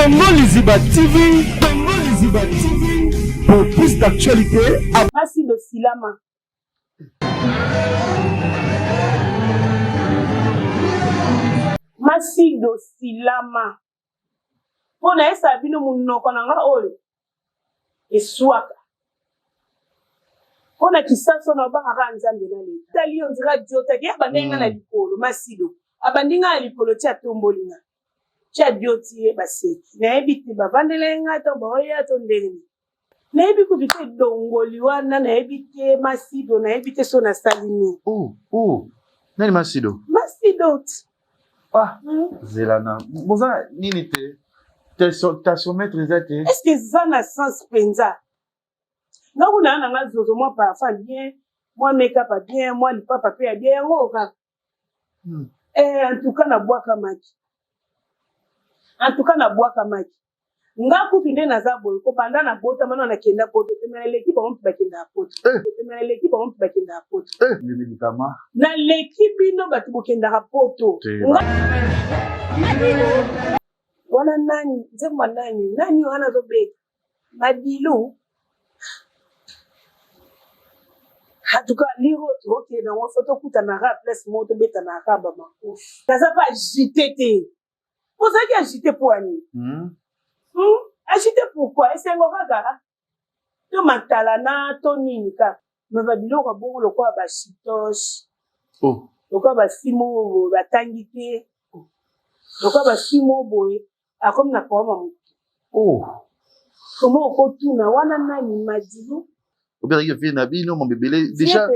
Congo Liziba TV, Congo Liziba TV. Pour plus d'actualité, Merci de Silama. Merci de Silama. Pour na esa bino munoko nanga oyo. Eswaka. Pour na kisaso na banga nzambe na leta. Tali on dira diota ki abandenga na likolo masido. Abandinga na likolo tia tombolinga. Tia dioti baseki. Na ebiti bavandelenga to boya to ndeni. Na ebi kubite dongoli wana na ebite masido na ebite so na salini. Nani masido? Masido. Zelana. Boza nini te? Tensiomètre ezate. Est-ce que ça na sens penza? Nga kuna na ngazozo moi parfum bien, moi make-up bien, moi lipapa pe bien ngoka. En tout cas na boaka maki. En tout cas na boaka maki. Nga kutu nde naza boy ko panda na bota mana na kenda poto temela l'équipe on peut bakenda poto. Temela l'équipe on peut bakenda poto. Le médicament. Na l'équipe bino batu bokenda poto. Wana nani, nzema nani wana zobe. Madilu. Hatuka liro toke na wa photo kuta na ra place moto beta na kaba mako. Kaza pa agité. Vous avez agité pour ani. Agité pourquoi? Est-ce ngo kaka? To matalana to nini ka. Me ba biloko bongo lokwa ba chitos. Lokwa ba simo ba tangité. Lokwa ba simo boy. Akom na kwa mamu. Comment on continue wana nani madilu? Ou bien il fait nabi non mon bébé déjà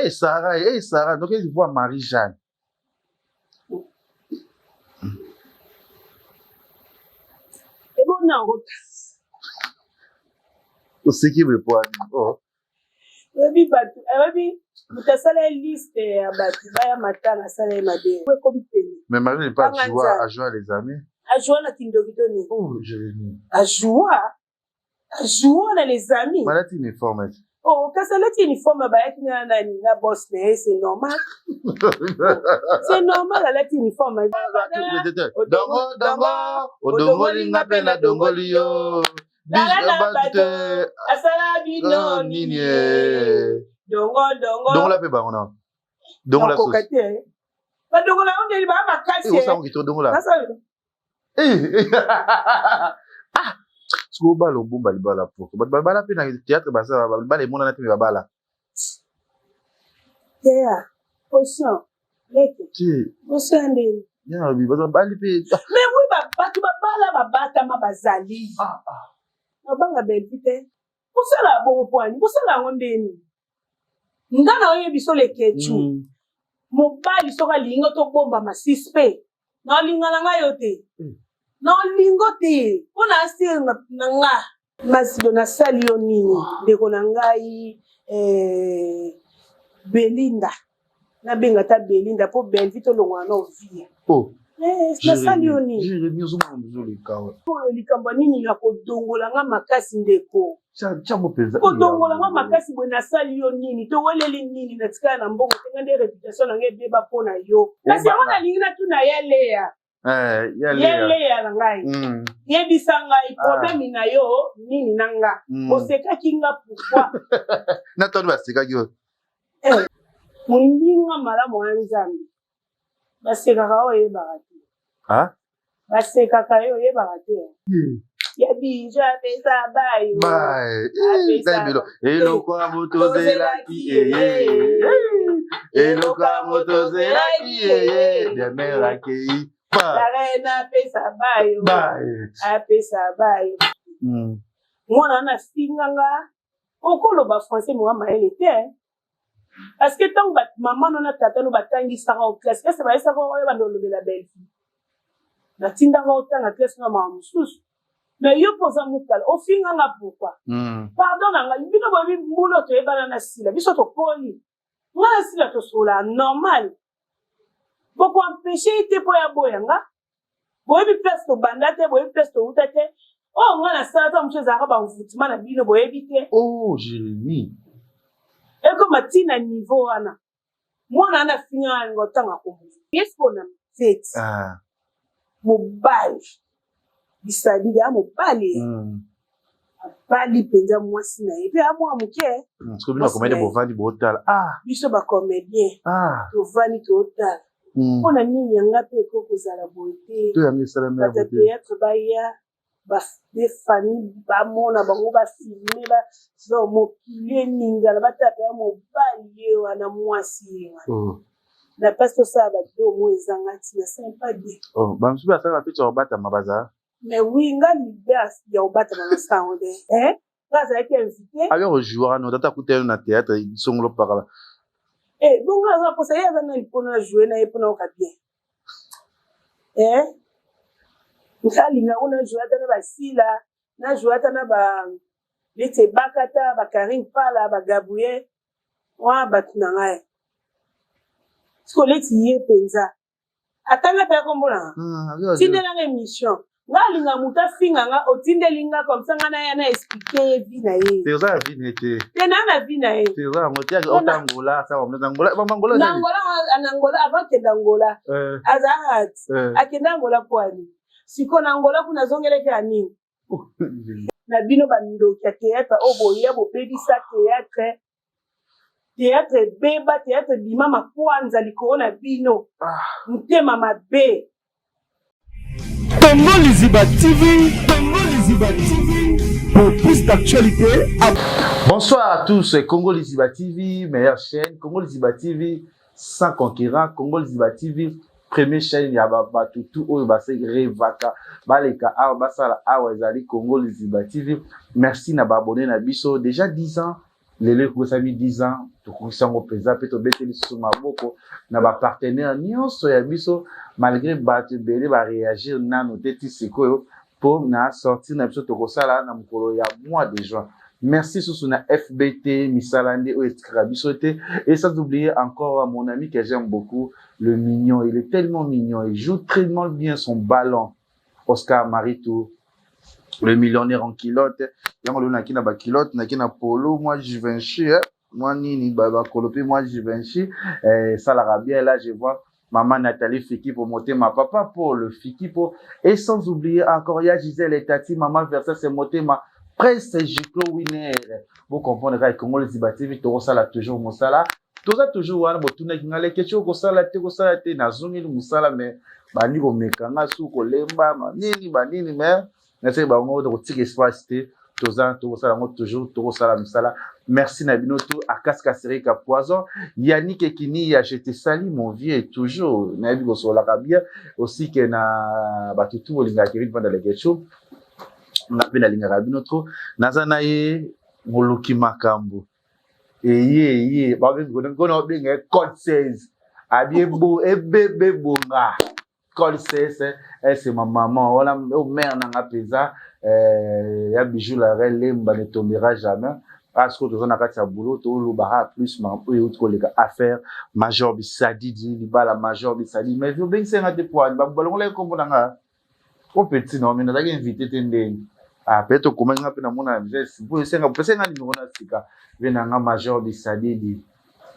Sarah donc il voit Marie-Jeanne. Et bon non. O ce qui me poigne. Baby batu, baby mutasala liste ya batu baya matanga sala mabe. Ko bipeni. Mais Marie n'est pas à jouer les amis. À jouer la kindogidoni. Jérémie. À jouer na les amis. Malati uniforme. Kasalati uniforme ba yaki na nani na boss ne c'est normal. C'est normal la lati uniforme. Dongo linga pena dongolio. Asala bino nini. Dongo la pe ba ona. Dongo la sauce. Ba dongo la on de ba makasi. Où ça on qui dongo la. Siko balo bomba libala poko. Bala pe na théâtre basa bala mona na te bala. Yeah. Potion. Leke. Potion ndeni. Ya bi bazo bali pe. Mais oui batu babala babata ma bazali. Nabanga belvite. Posala bo poani, posala ngondeni. Ngana oye biso lekechu. Mobali soka lingo to bomba masispe. Na lingana ngayo te. Na lingote ona asir na nga masido na salio nini ndeko na ngai Belinda na benga ta Belinda po Belvito longwa na ovia na salio nini Jérémie ozoma muzuli kawa po likambo nini ya kodongola nga makasi ndeko chamo penza kodongola nga makasi bwe na salio nini to weleli nini na tikala na mbongo tenga nde reputation na ngai beba pona yo kasi ona lingina tu na yaleya yale ya ngai yebisa ngai problème na yo nini nanga oseka kinga pourquoi na to ba seka yo mulinga malamu anzambi baseka ka oye barati baseka ka yo ye barati yabi ja pesa bayo elokwa moto zelaki demera kei la reine apesa bayo apesa bayo mwana na singanga okoloba français mo maele te parce que tant bat maman na tata no batangi saka au classe est-ce ba esa ko ba ndolobela belle na tinda ko tanga classe na maman susu mais yo posa mukala ofinga nga pourquoi pardon nga bino bo bi mbulo to ebana na sila biso to poli nga sila to sola normal. Boko empêcher ite po ya boyanga. Boyebi place to bandate, boyebi place to utate. Nga na sala mche zaka ba mvutima na bino boyebi te. Jérémie. Eko matina niveau wana. Mwana na finga ngotanga ko. Yes pona fete. Mobile. bisalili ya mobali bali penza mwasi na ye pe amwa moke parce que bino comédien bovandi botala biso ba comédien tovandi totala mpona nini yanga mpe ekokozala boye te to yanga esala mea bata théâtre baya bafamille bamona bango bafilme mokili eningala batata ya mobali ye wana mwasi ye wana na mpasi tosala bato omo ezanga ntina sympa de bamisubi asalaka mpe tya kobatama bazala mais oui nga libe ya kobatama masango de nga azalaki invité abi rejouer ano tata akutani na théâtre songolo pakala bongo aza posa ye aza na lipona na joue na ye mpona oka bien nga alingako na joue ata na basila na joue ata na neti ebaka ta bakarine pala bagabuye wana bato na ngai siko leti ye mpenza atanga mpe akombolanga tindelanga émission nga alinga moto afinga nga otindeli nga comme ça nga na ya na explike ye vi na ye oza ya vi na ye te te na na vi na ye oza yango te otangola anangola avant kenda angola azaka akenda angola po ani siko na angola kuna azongeleki ya nini na bino bandoki ya théâtre oyo boya bobebisa théâtre ebeba théâtre bima makwanza likolo na bino motema mabe Congo Liziba TV, Congo Liziba TV, pour plus d'actualité. Bonsoir à tous, Congo Liziba TV, meilleure chaîne, Congo Liziba TV, sans concurrent, Congo Liziba TV, première chaîne, il y a tout oyo base revaka, baleka awa basala awa ezali Congo Liziba TV. Merci na ba abonné na biso, déjà 10 ans, lelo kosami 10 ans, tokokisango peza pe to beteli sur maboko na ba partenaire nyonso ya biso. Malgré bato belé ba réagir nano teti sikoyo pour na sortir na biso tokosala na mukolo ya mois de juin. Merci sous na FBT Misalande o Estrabisote et sans oublier encore mon ami que j'aime beaucoup, le mignon, il est tellement mignon, il joue tellement bien son ballon. Oscar Maritou, le millionnaire en culotte, yango le nakina ba culotte, nakina polo, moi Givenchy, moi nini ba kolopi, moi Givenchy, ça la bien là je vois Maman Nathalie Fiki pour monter ma papa pour le Fiki pour et sans oublier encore il y a Gisèle et Tati maman Versa c'est monter ma Prince Jiclo Winner. Vous comprenez Congo Liziba TV to sala toujours mosala toza toujours wana botuna kingale kecho ko sala te na zungi musala mais bani ko mekanga su ko lemba nini mais na se ba ngo ko tika espace te toza to sala ngo toujours to sala musala. Merci Nabinoto, Akas Kaserika Poison, Yannick Ekini, je te salue mon vieux, toujours, Nabi Gosola Kabia, aussi que na Batutu, Olinga Kirin pendant les questions, on appelle la ligne Rabinoto, Nazanaye, Moloki Makambo, et Babin Gono Bing, code 16, Abiebo, et bébé Bonga, code 16, c'est ma maman, voilà, au mère n'a pas ya bijou la reine, lemba ne tombera jamais. Parce que nous avons boulot, tout le plus les affaires Major Bissadidi, la Major Bissadidi, mais vous bien c'est un des points, on les comprend au petit non, mais nous avons invité Tendeng. Peut-être comment on appelle mon ami, c'est un numéro nasika, venanga Major Bissadidi.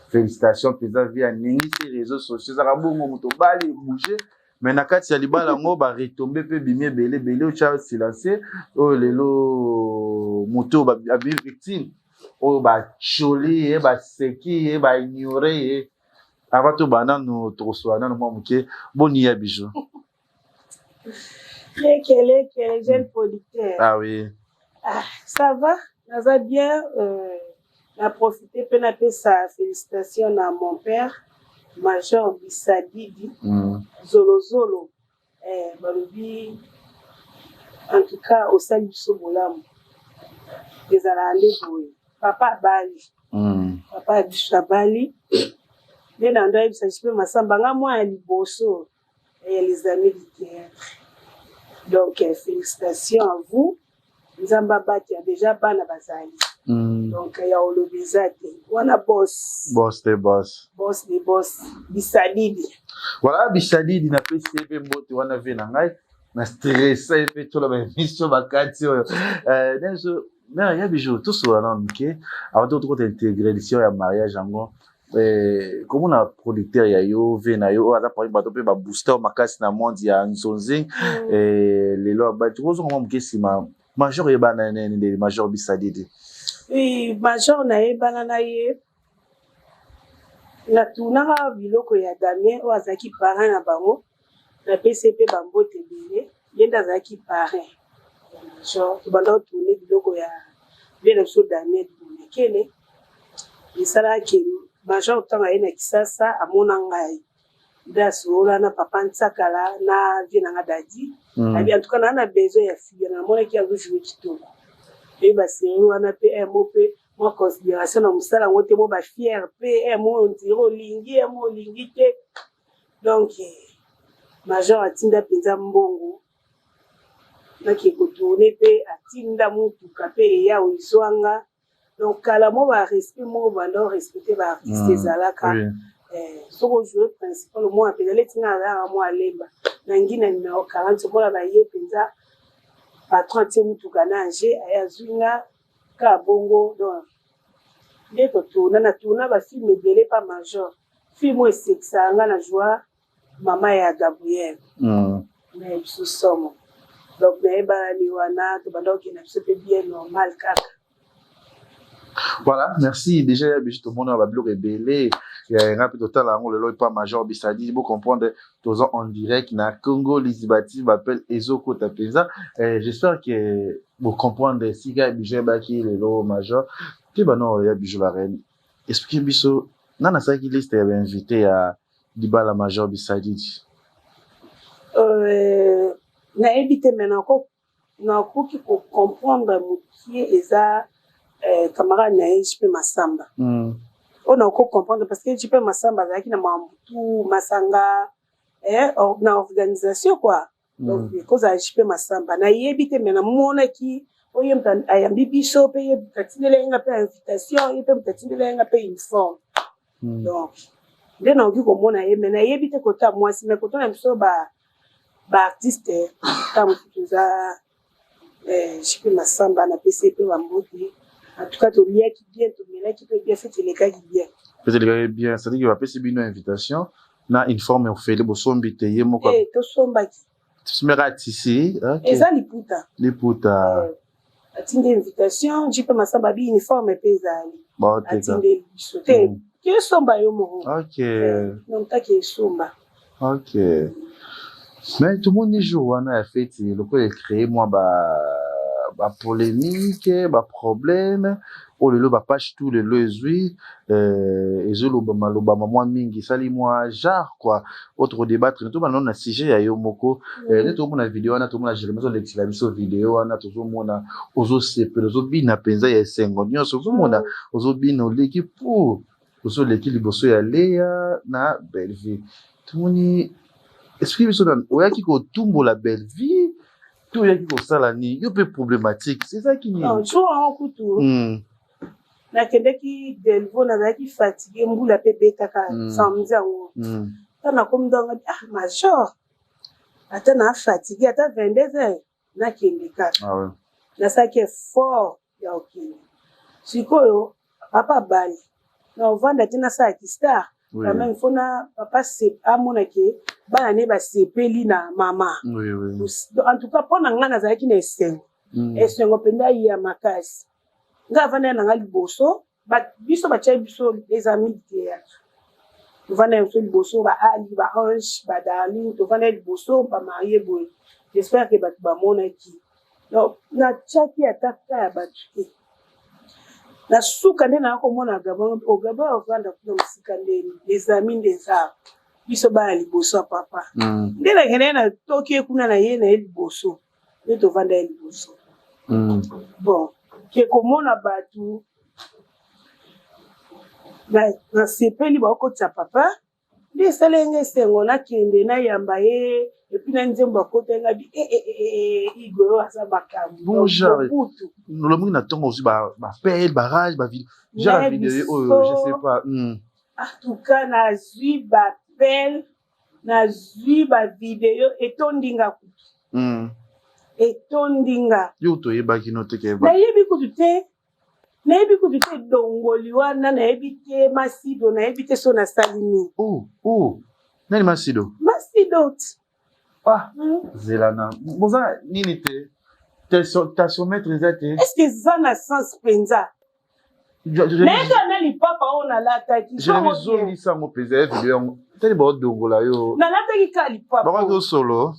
Félicitations, président via Ningi sur les réseaux sociaux, ça va bon moto bali bouger. Mais nakati ya libala ngo ba retomber pe bimie belé au chat silencé, oh lelo moto ba abi victime. Oh ba choli ba seki ba ignorer avant banano trosoana no momuke boni ya bijou quel jeune producteur. Ah oui, ça va bien, na profiter pe na pe sa félicitations à mon père Major Bissadidi Zolo balobi en tout cas au sein du Sobolam des alande papa Bishabali les nando il s'agit pas masamba nga moi liboso et les amis du théâtre. Donc félicitations à vous. Nzamba Bati a déjà bana bazali. Donc il y a Olobizate, wana boss Bissadidi. Voilà Bissadidi na pesi pe mbote wana vena ngai na stress et pe tout la mission bakati mais il y a bijou tout sur la non OK avant de intégrer l'édition ya mariage ango comment on a producteur ya yo vena yo aza par exemple ba booster makasi na monde ya Nzonzi lelo ba tu kozo kama mkesima major yeba na nene major bisadidi major na yeba na ye na tunaka biloko ya Damien o azaki parrain na bango na PCP bambote bele yenda azaki parrain major tubanda tourner biloko ya bien so Damien kele isala ke major tanga ina kisasa amona ngai dasola na papa ntsakala na vina nga dadi abi en tout cas na besoin ya fille na mona ki a jouer kitoko et ba série wana pe mo pe moi considération na musala ngote mo ba fier pe mo ndiro lingi te donc major atinda penza mbongo na ki ko tourner pe atinda mutuka pe ya oizwanga donc kala mo ba respect mo ba non respecter ba artiste zalaka soko jouer principal mo apela letinga ala mo alemba na ngina numéro 40 mo la ba ye penza patron te mutuka na anje ayazwinga ka bongo donc ndeko tourna ba film ebele pa major film sexa nga na joie mama ya Gabriel mais sous somme donc na eba liwana to bando ki na sepe bien normal kaka. Voilà, merci. Déjà, il y a tout le monde va bien rebelle. Il y a un peu de temps là, on le pas major Bissadi. Vous comprendre, tous en direct, na Congo, Lizibati, m'appelle Ezoko Tapeza. J'espère que vous comprenez si il y a budget baki le lot major. Puis bah non, il y a budget la reine. Expliquez biso. Nana ça qui liste est invité à Dibala major Bissadi. Na éviter maintenant ko qui pour comprendre qui est ça. Camarade na JP Masamba. On a comprendre parce que JP Masamba azaki na Mambutu Masanga na organisation quoi. Donc cause à JP Masamba na yebite mena mona ki oyemta ayambi biso pe yebtatindele nga pe invitation yebe mtatindele nga pe uniforme. Donc dès na oki ko mona ye mena yebite kota mwasi me kota na biso ba artiste comme tuza JP Masamba na PCP Wambuti. En tout cas, tu liens qui bien, tu mets là qui peut bien faire les cas qui bien. Peut-être les gars bien, c'est-à-dire qu'il va passer une invitation, na une forme on fait les bossons biteye mo quoi. To somba ki. Tu me rates ici, OK. Et ça liputa. Liputa. Atinde invitation, JP Masamba bi uniforme pesali. Bon, atinde bisote. Ki somba yo mo. OK. Donc ta ki somba. OK. Mais tout le monde dit jour on a fait le quoi créer moi ba polémique ba problème o lelo ba page tout le lezui ezolo ba maloba mwa mingi sali moi genre quoi autre débattre tout ba non na sujet ya yo moko tout mona vidéo na tout mona Jérémie so l'exila biso vidéo na tout mona ozo sepe ozo bina penza ya sengo nyonso tout mona ozo bina leki pour ozo leki liboso ya Léa na Belleville tout moni est-ce que biso na oyaki ko tumbo la Belleville tout y a qui ça ni yo peu problématique c'est ça qui non jo en kutu na kende ki delvo na ki fatigué mbula pe betaka samedi ango na comme donc major ata na fatigué ata 22h na kende ka na ça qui est fort ya okini sikoyo papa bali na vanda tina ça ki star quand même faut na papa c'est amona ke bana ne ba sepeli na mama en tout cas pona ngana za ki na esengo penda ya makasi nga vana na ngali boso ba biso ba chai biso les amis de vana so boso ba ali ba Ange ba Darling to vana boso ba marié boy j'espère que ba mona ki donc na chaki ataka ya ba na suka nde na ko mona gabon o gabon ovanda kuna musika ndeni les amis des arts biso ba liboso papa nde na kene na toki kuna na ye na liboso nde to vanda liboso bon ke komona batu na sepeli ba ko tsa papa nde selenge sengo na kende na yamba ye et puis na nzembo akotenga bi igoro asa bakambu bonjour nous le monde attend aussi ba pelle barrage ba vidéo genre la vidéo je sais pas en tout cas na zui ba pelle na zui ba vidéo etondinga kutu etondinga yo to yeba ki no te ke ba yebi kutu te nayebi kutu te dongoli wana nayebi te masido nayebi te so nasali nini. Nani masido? Masido zelana boza nini te tensiometre eza te. Est-ce que eza na sens mpenza nayeka na lipapa oyo nalataki ezongisa yango mpenza ya video yango tali baodongola yo nalataki ka lipapa bakaki osolo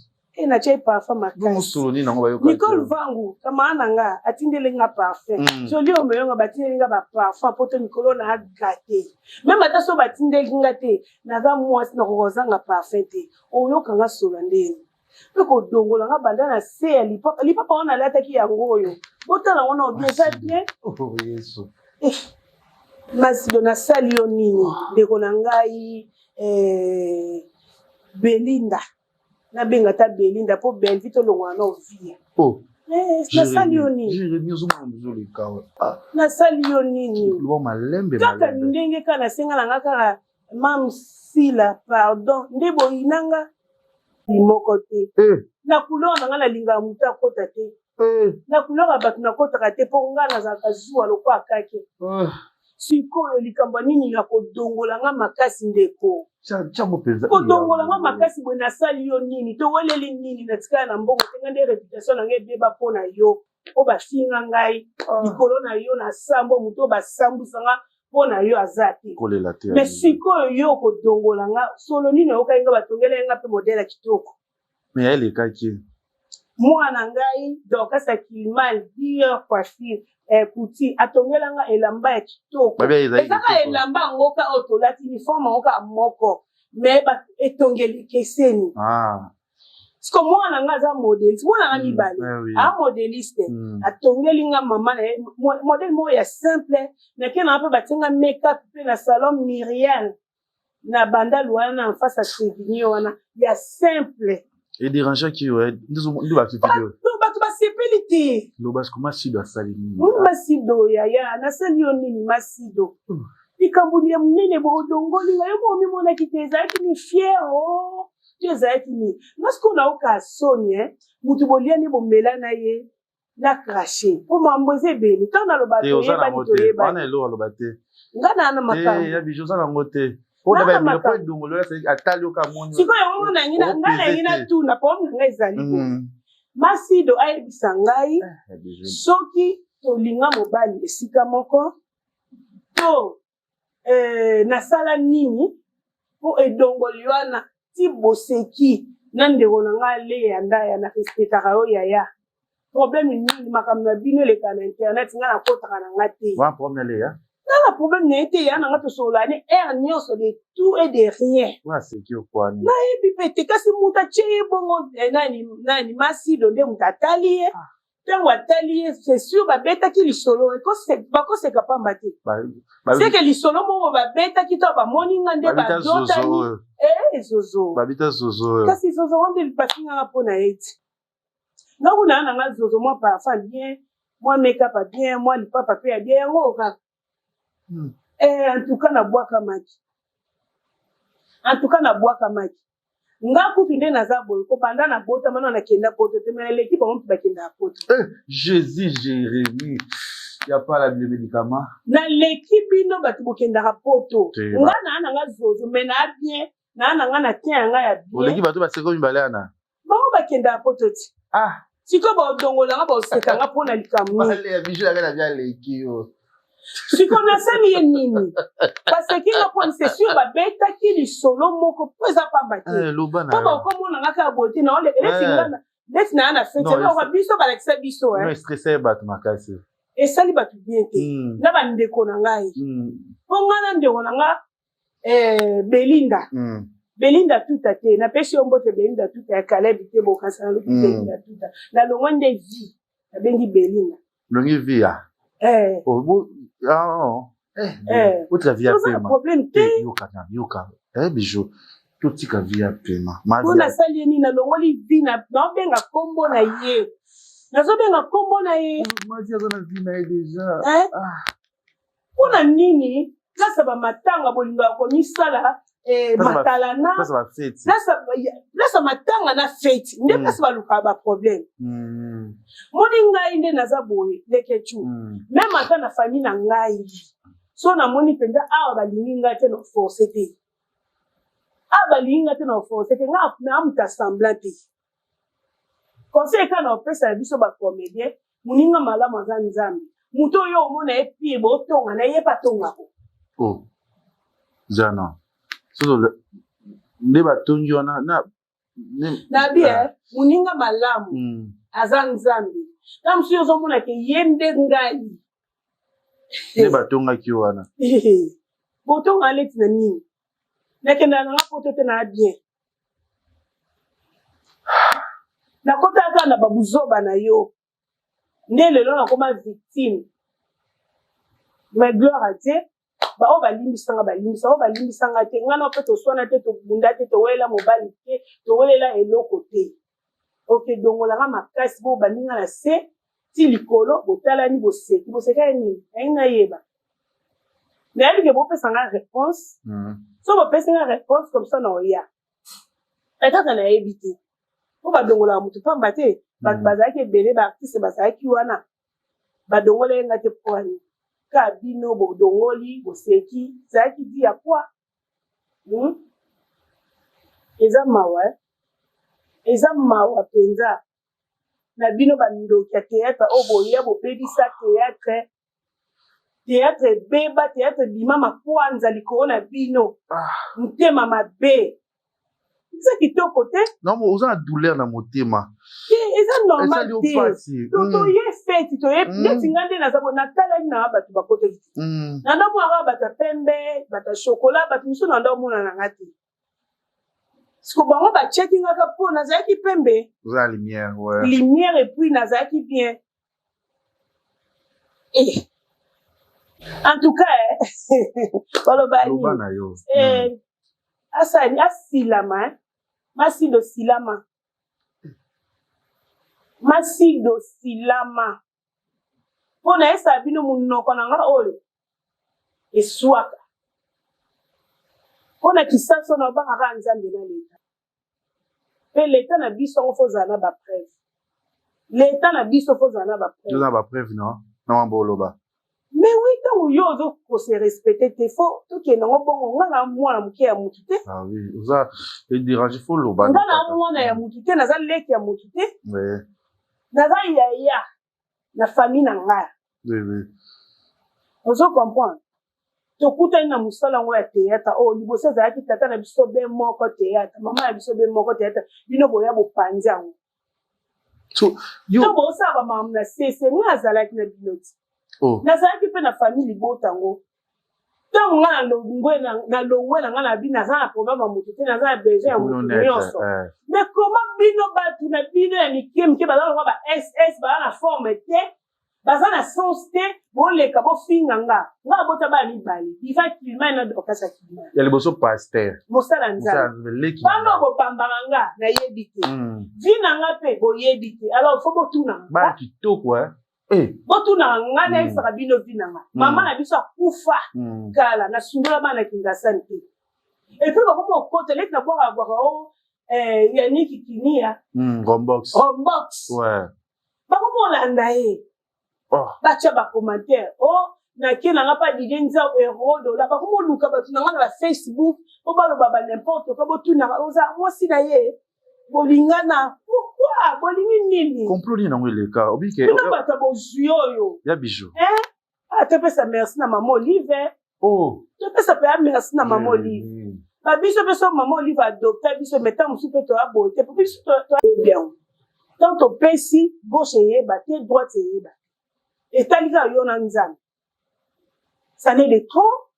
natyai parfum makasi solo nini yango bayoka Nicole Vangu kamaa na nga atindeli nga parfum joli oyo meyonga batindeli nga baparfum po to mikolo na agate meme ata so batindeli nga te naza mwasi na kokozanga parfum te oyoka nga solo ndeni mpe kodongola nga banda na se ya lipapa wana nalataki yango oyo botala ngo na obien eza bien yesu masido nasali yo nini ndeko na ngai Belinda nabenga ta Belinda po Belvi tolongwa na ovia nasali yo nini nasali yo nini kaka ndenge kaka nasengana nga kaka mamsila pardon nde boyinanga limoko te na couleur na nga nalinga moto akota te na couleur ya bato nakotaka te mpo nga nazalaka zuwa lokwa akake sikoyo likambo nini ya kodongola nga makasi ndeko kodongola nga makasi boye nasali yo nini toweleli nini natikala na mbongo tenga nde réputation na nga ebeba mpo na yo o bafinga ngai likolo na yo na sambo moto basambwisanga mpo na yo aza te me sikoyo yo kodongola nga solo nini oyokai nga batongela nga mpe modele ya kitoko me yaelekaki mwana ngai Dorcas Akilimal dire coiffure kuti atongelanga elamba ya kitoko ezaka elamba ngoka oyo tolati uniforme ngoka moko me etongeli keseni siko mwana nga aza modeliste mwana nga mibale a modeliste atongeli nga mama na ye modele moko ya simple nake na mpe batinga make-up mpe na salon Myriel na banda wana na face ya Sévigné wana ya simple et dérangeant qui ndio bato basepeli te lobasi masido asali nini masido yaya nasali yo nini masido likambo ya monene bodongoli nga yo momimonaki te ezalaki ni fier te ezalaki ni nasiko naoka soni mutu boliani bomela na ye na crashe mpo mambo eza ebele ntango naloba toyebani toyebani nga na makambo sikoyo yango nga nangi natuna pome na nga ezali masido ayebisa ngai soki tolinga mobali esika moko to nasala nini mpo edongoli wana ti boseki na ndeko na nga leya ndaya na respectaka yo yaya problème nini makambo na bino eleka na internet nga nakotaka na nga te nana problème na ye te ya na nga tosolani aire nyonso de tout et de rien nayebi mpe te kasi moto atie ye bongo nani masido nde moto atali ye ntango atali ye c'est sûr babetaki lisolo bakoseka pamba te seke lisolo moko babetaki to bamoni nga nde bazotani zozo kasi zozo wande lipasinganga mpo na ye ti nga kuna na nga zozo mwa parfum bien mwa make-up bien mwa lipapa mpe ya bien yango kaka en tout cas nabwaka maki nga kutu nde naza boye kopanda na bota mana nakenda poto te me leki bango mpe bakendaka poto Jésus Jérémie ya pas la médicament naleki bino bato bokendaka poto nga naa na nga zozo me naa bien naa na nga na te ya nga ya bien oleki bato baseko mibale ana bango bakendaka poto ti sikoyo baodongolanga baosekanga mpo na likambo sikoyo nasali ye nini baseki nga mpo c'est sûr babetaki lisolo moko mpo eza pamba te mpo bakomonanga kaka boye te naolekeletingana neti naa na fete oka biso balakisa biso esali bato bien te na bandeko na ngai mpo nga na ndeko na nga Belinda tuta te napesi yo mbote Belinda tuta ya Kalebi te bokasa na loki Belinda tuta na longwa nde vi nabengi Belinda longi vi ya otika vi ya pema yoka bijou totika vi ya pema mpo nasali ye nini nalongoli vi naobenga kombo na ye nazobenga kombo na ye mpona nini kasa bamatanga bolingaka komisala matalana place matanga na fete nde place baluka ba problème moni ngai nde naza boye leke chu même ata na famille na ngai so na moni penza awa balingi ngai te no force te balingi ngai te no force te nga na muta semblant te conseil ka na opesa biso ba comédien muninga malamu aza nzambe muto yo omona epi botonga na ye patonga ko jana so le batongi wana na bien muninga malamu aza nzambe na musu yo zomona ke yende ngai le batonga ki wana botonga leti na nini nakenda na poto te na bien na kota aka na babuzoba na yo nde lelo nakoma victime mais gloire à Dieu bao balimbisanga te ngana mpe toswana te tobunda te towela mobali te towelela eloko te okedongolanga makasi bo baninga na se ti likolo botalani boseka ye nini ayi nayeba nayebike bopesanga réponse so bopesanga réponse comme ça na oya ekaka nayebi te po badongolaka motu pamba te bato bazalaki ebele baartiste bazalaki wana badongola ye nga te poani ka bino bodongoli boseki zalaki di ya kwa eza mawa mpenza na bino bandoki ya théâtre oyo boya bobebisa théâtre ebeba théâtre bima makwanza likolo na bino motema mabe eza kitoko te non oza na douleur na motema eza normal te toye feti toye neti nga nde natalaki na bato bakoteki te na ndomona bato ya pembe bato ya shokola bato mosusu na ndomona na nga te siko bango batiaki ngaka mpo nazalaki pembe lumière epuis nazalaki bien en tout cas balobani asani asilama masido silama mpo na yesa bino monoko na nga oyo eswaka mpo na kisaso na obangaka nzambe na leta mpe leta na biso yango fozala na bapreuve na wamba oloba mais oui ntango yo ozokose respecte te fo tokende yango bongo nga na mwana moke ya motu te oza edérange fo loba nga na mwana ya motu te naza leki ya motu te naza yaya na famille na ngai ozo comprendre tokutani na mosala yango ya théâtre oyo liboso ezalaki tata na biso be moko théâtre mama na biso be moko théâtre bino boya bopanzi yango to bosala bamamu na sese nga azalaki na bino ti nazalaki mpe na famille libota yango ntango nga na longwe na nga na bino naza na problème ya motu te naza na besoin ya motu nyonso mais comment bino bato na bino ya mike mike baza lokwa ba ss baza na forme te baza na sens te boleka bofinga nga bota baya mibale diva kilima na dokasa kilima ya liboso paster mosala nzambe bano bopambaka nga nayebi te vi na nga mpe boyebi te alors fo botuna bana kitoko botuna nga nayebisaka bino vi na nga mama na biso akufa kala nasundola bana kingasani te epuis bakoma okota leki na bwaka o yaniki kinia rombox bakoma olanda ye batia bacommentaire nake nanga mpa didie nzao erodola bakoma oluka bato nanga na bafacebook po baloba banimporte kwa botunaka oza mwasi na ye bolingana pourquoi bolingi nini complot nini nango eleka obike bino bato bozwi oyo ya bijou topesa merci na mama olive topesa mpe ya merci na mama olive babiso mpe so mama olive adopta biso meta mosu mpe toya boye te po biso toyebiango tant topesi gauche eyeba te droite eyeba etali kaka yo na nzambe ça n'est de trop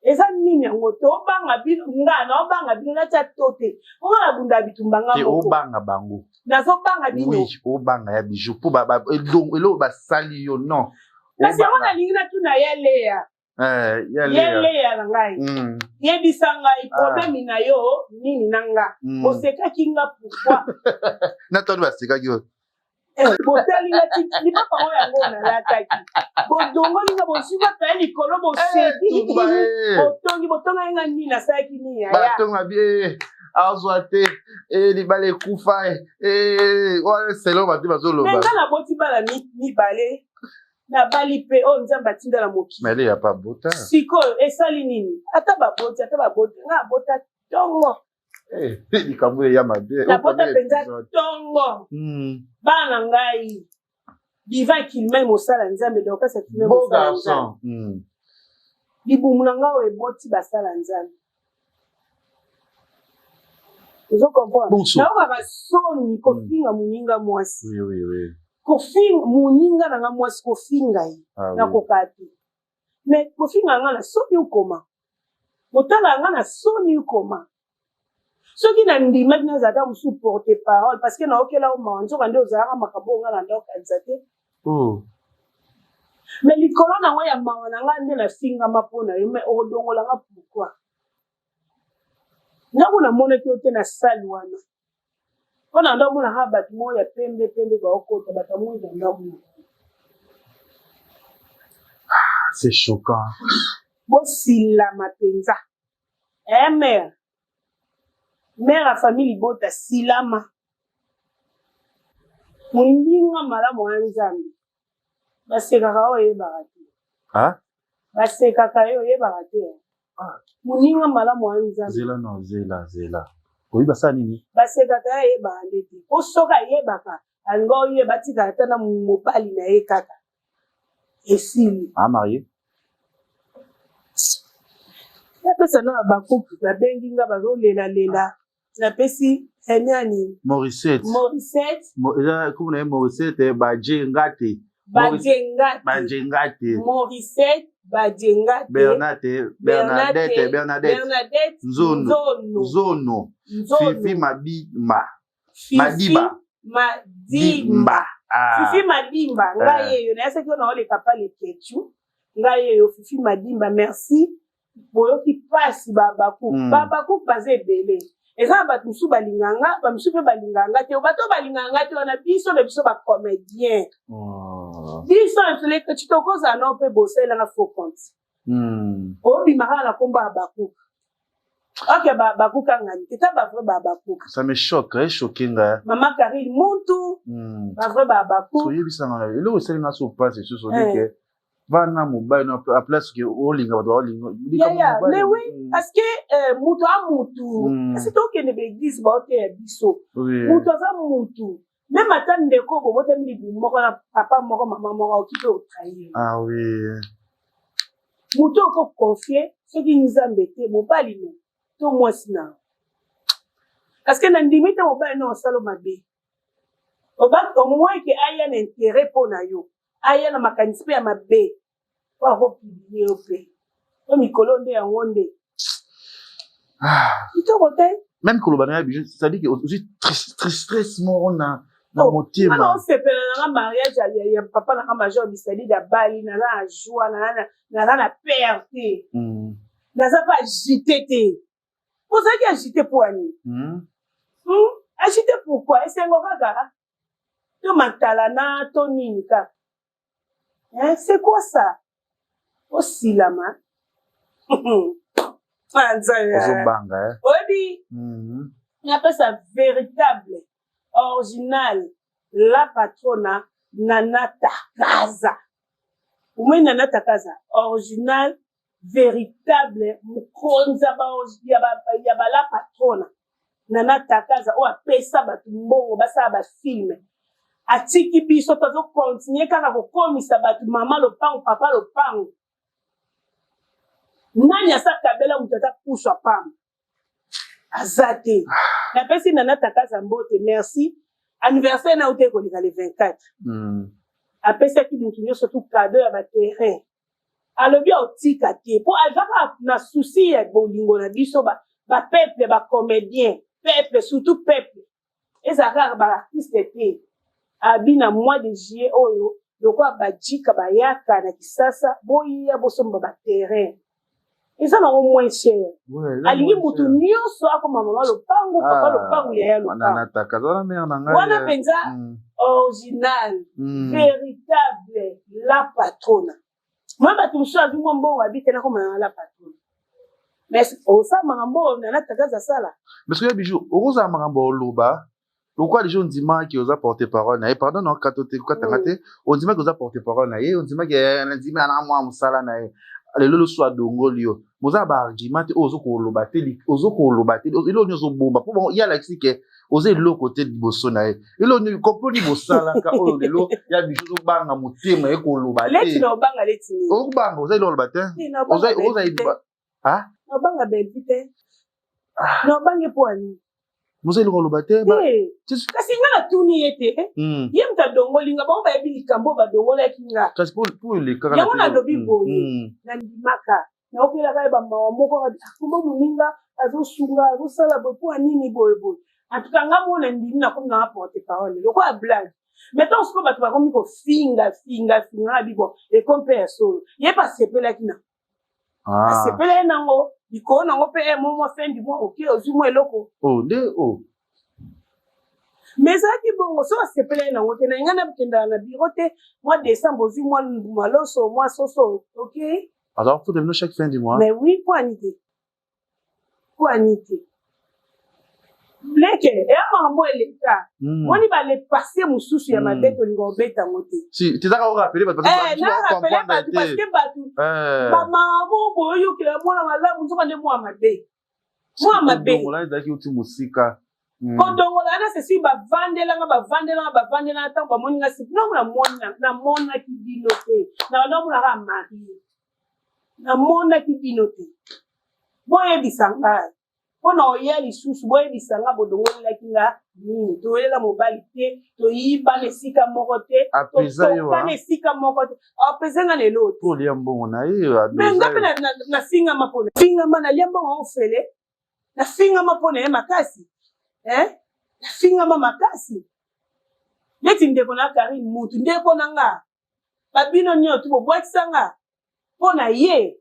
eza nini yango te obanga bino nga na obanga bino natia to te oyo nabunda bitumbanga moko obanga bango nazobanga bino obanga ya bijou mpo eloko basali yo non kasi yango nalingi natuna ya leya yeleya na ngai yebisa ngai problème na yo nini na nga osekaki nga pourquoi natoni basekaki yo botalinga lipapa oyo yango nalataki bodongolinga bozwaka ye likolo boseki botonga yenga nini nasalaki nini batonga bie azwa te libala ekufa selo bato bazoloba nga naboti bana mibale nabali mpe oyo nzambe atindala mokili mele ya pa bota sikoyo esali nini ata baboti nga abota tongo likambo eya mabe nabota mpenza tongo bana na ngai divan kilmai mosala nzambe dokasa kilmai mosala nzambe libumu na ngai oyo eboti basala nzambe ozokomprendre naokaka soni kofinga moninga mwasi kofinga moninga na nga mwasi kofinga ye nakokaa te mais kofinga nga na soni ukoma motala nga na soni ukoma soki na ndimaki nazala ta mosusu porte parole parce que naokela omawa nzoka nde ozalaka makambo onga na ndaokanisa te mais likolo na ngo ya mawa na nga nde nafingama mpo na yo mais okodongolanga pourkui ntango namonaki yo te na sali wana mpo na ndako monaka bato moko ya pembe baokota bato amoi na ndako c'est choquant bosilama mpenza mare ya famille libota silama moninga malamu ya nzambe basekaka oyo oyebaka te basekaka ye oyebaka te moninga malamu ya nzambe zela oyiba sa nini basekaka ye ayebaka nde te po soki ayebaka alinga oyeba tika ata na mobali na ye kaka esili amarie napesa na bakupu babengi nga bazolelalela napesi nani Morissette comme na Morissette bajengate Morissette bajengate Bernadette Nzono Fifi Madiba Fifi Madimba ngai yeyo nayasaki yo naoleka pale kechu ngai yeyo Fifi Madimba merci boyoki pasi babaku baza ebele eza na bato mosusu balinganga bamisusu mpe balinganga te bato balinganga te wana biso na biso bacomédien biso nseleke ti tokozala nao mpe bosalelanga faux compte obimaka na nkombo ya bakuku ok bakukangani te ta bavrai babakuku ça me choque nga mama Karine muntu bavrai babakuku soyebisanga eloko esalinga so place susu olike vana mobile na a place que olinga bato olinga mais oui parce que mutu a mutu c'est toi qui ne l'église ba ote ya biso mutu aza mutu même ata ndeko bo bote mili moko na papa moko mama moko okite otrahir mutu oko confier soki nzambe te mobali no to mwasi na parce que na ndimi te mobali no osalo mabe au moins que aya na intérêt po na yo aya na makanisi pe ya mabe wakopilie yo mpe o mikolo nde yango nde kitoko te même koloba na ya bijo c'est-à-dire que aussi stress moko na motema ana osepela nanga mariage ya papa nanga major bisali da bali naza na joie naza na père te naza pa agité te ozalaki agité po ani agité pourquoi esengo kaka to matala na to nini kaka c'est quoi ça osilama oyebi napesa véritable original la patrona Nana Takaza umwe Nana Takaza original véritable mokonza ya ba la patrona Nana Takaza o apesa bato mbongo basala bafilme atiki biso tozokontinue kaka kokomisa bato mama lopango papa lopango nani asakabela moto ata puswa pamba aza te napesi Nana Takaza mbote merci anniversaire na ute koleka le 24 apesaki motu nyonso tu kado ya baterrain alobi otika te mpo azaka na susi ya bolingo na biso bapeuple bacomédien peuple surtout peuple ezalaka kaka baartiste te abi na mois de juillet oyo lokola bajika bayaka na kisasa boya bosomba baterrain eza nango moins cher alingi mutu nyonso akoma mama lopango papa lopango yaya lopango wana mpenza original, véritable, la patronne. Moi, je me suis dit, moi, je habite comme la patronne. Mais au sein Marambo, on a la tagaza sala. Mais ce que bijou, au rosa Marambo loba, pourquoi les gens disent qui osent porter parole, pardon, non, quand on dit que osent porter parole, on dit que dit mais ana moi musala na le lolo soit dongolio. Moza ba argument ozo ko loba te, ozo ko loba te, ilo nyozo bomba. Pour bon, il y a la que oser l'autre côté de bosso na e. Ilo ni comprendre bossala ka o lelo, il y a bijou banga mutema e ko loba te. Leti no banga leti. O banga, oza loba te. Oza ah? No banga belvite. No banga poani. Musa ilo loba te ba. Kasi ngana tuni ete. Yem ta dongolinga ba ba ebili kambo ba dongola kinga. Kasi pour le kaka. Ya mona dobi boye. Na ndimaka. Na okela ka ba moko ka kumba muninga azo sunga azo sala bo poani ni boye boye. En tout cas ngamona ndimi na comme na porte parole. Loko a blague. Mettons ce que ba ba comme ko finga bibo et compare solo. Ye pas sepela kina. Ah. Sepela nango. Biko nango pe mo fin du mois OK ozumo eloko. Oh de oh. Mais ça qui bon so sepela nango te na ngana bikenda na birote mois décembre ozumo maloso mois soso OK. Alors faut devenir chaque fin du mois. Mais oui pour anité. Pour anité. Bleke et maman eleka. Moni ba le passer mususu ya mabeto lingo beta ngote. Si tu as rappelé parce que tu vas comprendre parce que batu ba maman boyo ki la mona malamu nzoka nde mwa mabe. Mwa mabe. Mona ndaki uti musika. Kodongola na sesi ba vandela ta ba moni ngasi na mona ki binote. Na mona ka mari. Na mona ki binote. Boye bisanga. Pona oyeli susu boye bisanga bodongola kinga ni toyelela mobali te toyiba nesika moko te to nesika moko te apezenga lelo to liambongo na ye mais ngape na finga mapona finga mana liambongo ofele na finga mapona makasi na finga makasi leti ndeko na Karim mutu ndeko nanga babino nyoto bobwakisanga pona ye.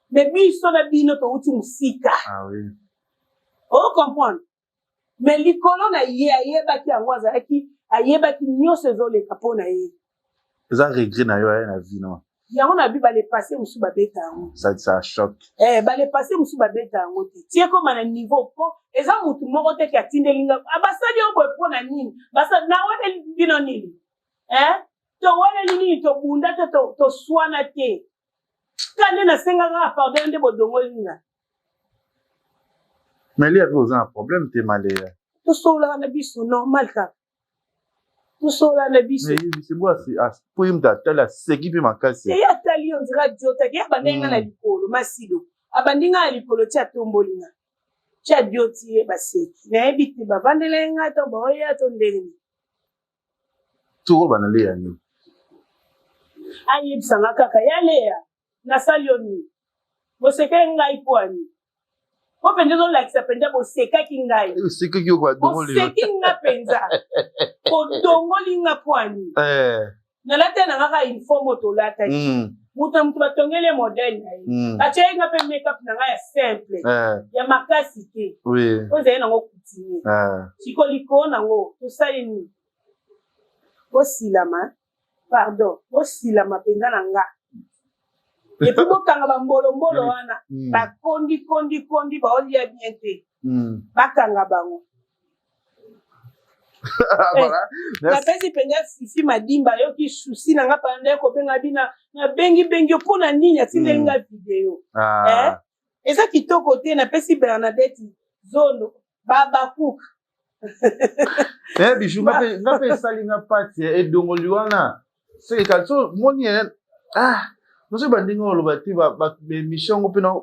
Mais biso na bino to uti musika. Ah oui. On comprend. Mais likolo na ye ayeba ki angwaza aki ayeba ki nyose zo le kapona ye. Ça regret na yo na vie non. Ya on a bi ba le passer musu ba beta ngo. Ça choque. Ba le passer musu ba beta ngo te. Tie ko mana niveau po eza mutu moko te ki atindelinga abasali obo pona nini. Basa na wele bino nini. To wele nini to bunda to swana te. Quand on a 5 ans, pardon, de bodongolinga. Mais il y avait un problème, t'es malé. Tout ça, on a vu c'est normal, ça. Tout ça, on a vu c'est. Mais c'est moi, c'est pour me dire, c'est qui peut m'en casser. Et à Tali, on dirait Dieu, t'as qu'à bandinga na likolo, masido. Abandinga na likolo, tia tombolinga. Tia Dieu, tia baseki. Na ebiti, ba vandelenga, to boya, to ndeni. Tout le monde a l'air. Aïe, ça m'a kaka, yalea. Na salioni boseka ngai poani ko pende zo la kisa pende boseka ki ngai boseka ki kwa dongoli boseka nga penza ko dongoli nga poani na lata na nga informo to lata mutu batongele model ngai acha nga pe makeup na nga ya simple ya makasi te oui oze na ngo kutini sikoliko na ngo to salini bosilama pardon bosilama penza na nga. Et puis, quand on a mbolo wana, ba kondi, ba olia bien te. Ba kanga bango. Voilà. Na pesi penga fifi madimba yo ki susi na nga pande ko benga bina na bengi ko na nini atinde nga video. Eza kitoko te na pesi Bernadette Zono baba cook. Bijou ngape salinga pati e dongoli wana. C'est kalso moni non c'est bandingo lo bati ba mission ko pena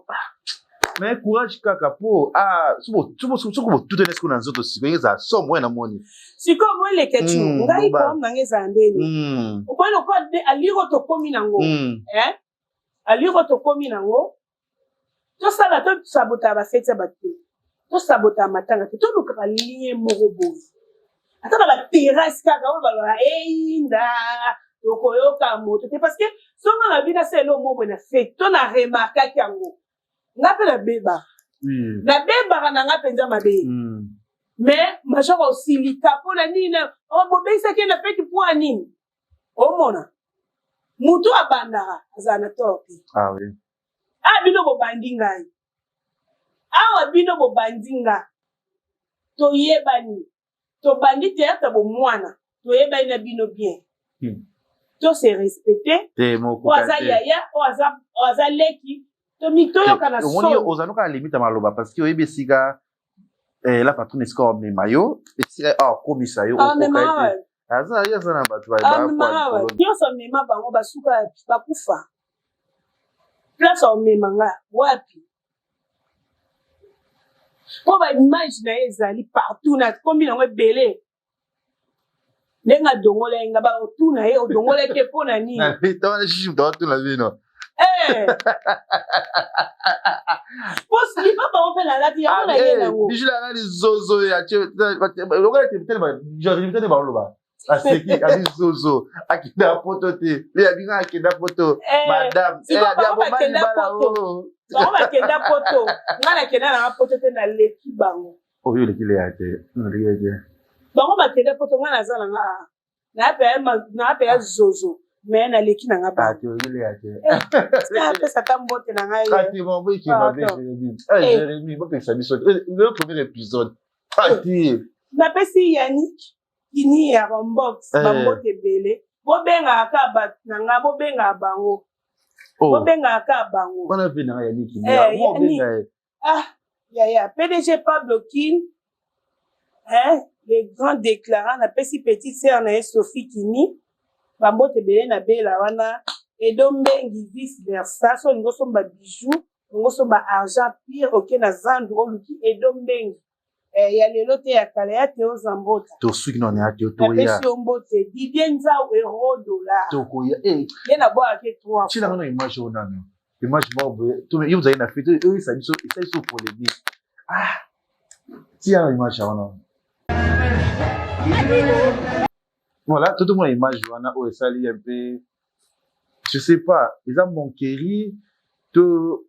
mais courage kaka po subo tout est ce na nzoto sibengeza so mwana moni siko mo le ketu ngai ko mangeza ndeni ubona ko aliro to komi nango aliro to komi nango to sala to sabota ba fete batu to sabota matanga to luka liye morobo ataka ba terrasse kaka o ba inda tokoyoka moto te parce que songa na bina se lo mo na fait to na remarka kyango ngape la beba na beba na nga penza mabe mais major osilika mpona nini bobekisaki na feti mpo ya nini omona mutu abandaka azala na tort te bino bobandi ngai awa bino bobandi nga toyebani tobandi teyata bomwana toyebani na bino bien tose respecte oyo aza yaya oyo aza leki toyokana omoni ozanuka na limite ya maloba parce que oyebi esika la patronne esika omema yo esika akomisa yo aza na bato nyonso omema bango basuka bakufa place omema nga wapi mpo baimage na ye ezali partout na kombi nango ebele ndenge adongola ye nga baotuna ye odongola eke mpo na nini lipa bango mpe nalati yango na ye nango bijulanga lizozo lokola baloba aseki abi zozo akenda poto te abinga akenda poto madame bango bakenda poto nga nakenda nanga poto te naleki bango oyo olekile ya te bango bakenda poto nga naza nanga nayapeya zozo me naleki nanga bangoapesa ta mbote na ngai napesi yanik kini ya bambox bambote ebele bobengaka ka bato na nga bobengaka bango bobengaka bango yaya PDG Pablo Kin le grand déclarant napesi petite sœur na ye Sophie Kini bambote ebele na bela wana edombengi vice versa so olingi osomba bijou olingi osomba argent pire oke na zandu oluki edombengi ya lelo te ya kala ya te ozambota tosuki none ya te napesi yo mbote Didier Nzau $1 tokoya ye nabwakake 3 chilanga no image oyo nano image moko boye yo ozali na fete oyo esali so polémique tia image wana voilà tout le monde image wana oyo esali un peu je sais pas eza monkeri to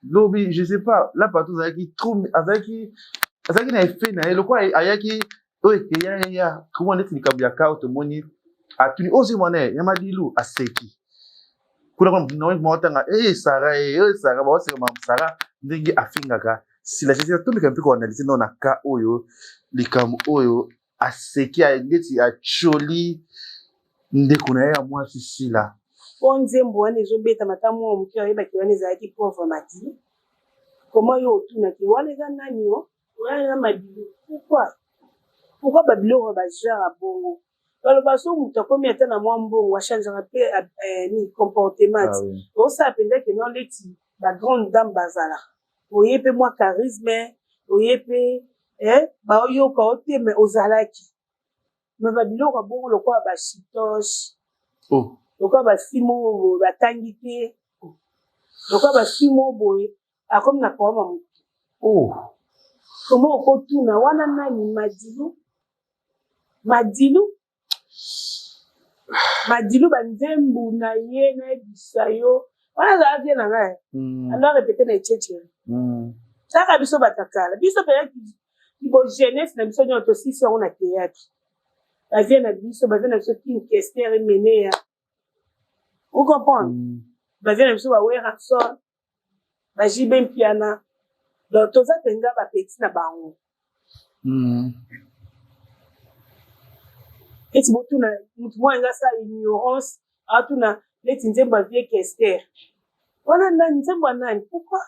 lobi je sais pas là partout azalaki trop azalaki na effet na ye lokwa ayaki oyo ekeya comment neti likambo ya kao tomoni atuni ozi mwana ya madilu aseki kuna motanga sara baoseka sara ndenge afingaka sila sisi tomika mpe koanalyse nao na ka oyo likambo oyo aseki neti acholi ndeko na ye ya mwasi sila po nzembo wana ezobeta mata mwa moke oyebaki wana ezalaki pauvre mati koma yo otunaki wana eza nani o wana eza mabilo pourquoi babiloko bajara bongo baloba so moto akomi ata na mwa mbongo achangeaka mpe ni comportement osala mpendake no leti bagrande dame bazala oye mpe mwa charisme oye mpe baoyoka oteme ozalaki me babiloko bongo lokola bachitoche lokola basimo boye batangi te lokola basimo boye akomi na kawama motu koma okotuna wana nani madilu banzembu na ye nayebisa yo wana azala vie na ngai ando arepete na echechere taka biso batakala biso mpenaki libo jeunesse na biso nyonso tosisi yango na teyaki bavie na biso kinkester emene ya vous comprendre bavie na biso baweranson bajibe mpiana donc toza mpenza bapeti na bango eti botuna mutu moko enga sa ignorance atuna neti nzembo avie kester wana nani nzembo ya nani pourquoi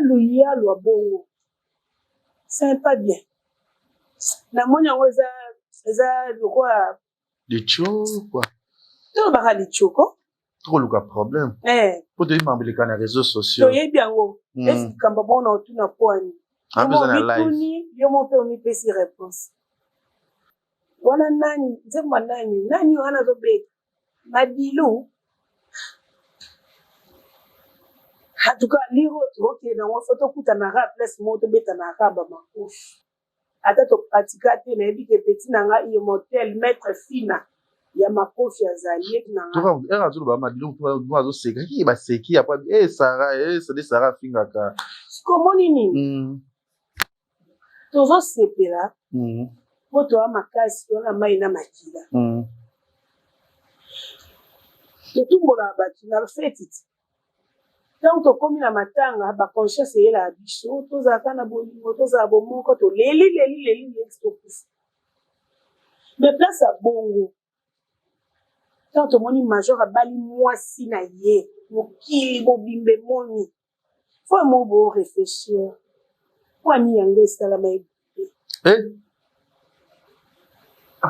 loya lwa bongo c'est pas bien namoni yango eza lokwa licho kwa tolobaka lichoko tokoluka problème po toyimambeleka na réseaux sociaux toyebi yango esi likambo bongo na otuna poani mituni yo mo mpe omipesi réponse wana nani nzembo nani wana azobeta madilu atuka liro tokende nango fo tokutanaka place moko tobetanaka bamakofi ata topratika te nayebi ke peti na nga immortel maître fina ya makofi azali eki na nga azoloba madilu azoseka kiki baseki apwa sara afingaka sikomoni nini tozosepela po toya makasi tona mai na makila totumbola bato na feti ti ntango tokómi na matanga baconscience eyelaka biso tozalaka na bolingo tozala bomoko toleli tokufa me place ya bongo ntango tomoni major abali mwasi na ye mokili bobimbe moni fo emo borefléchir po ani yango esalama ebite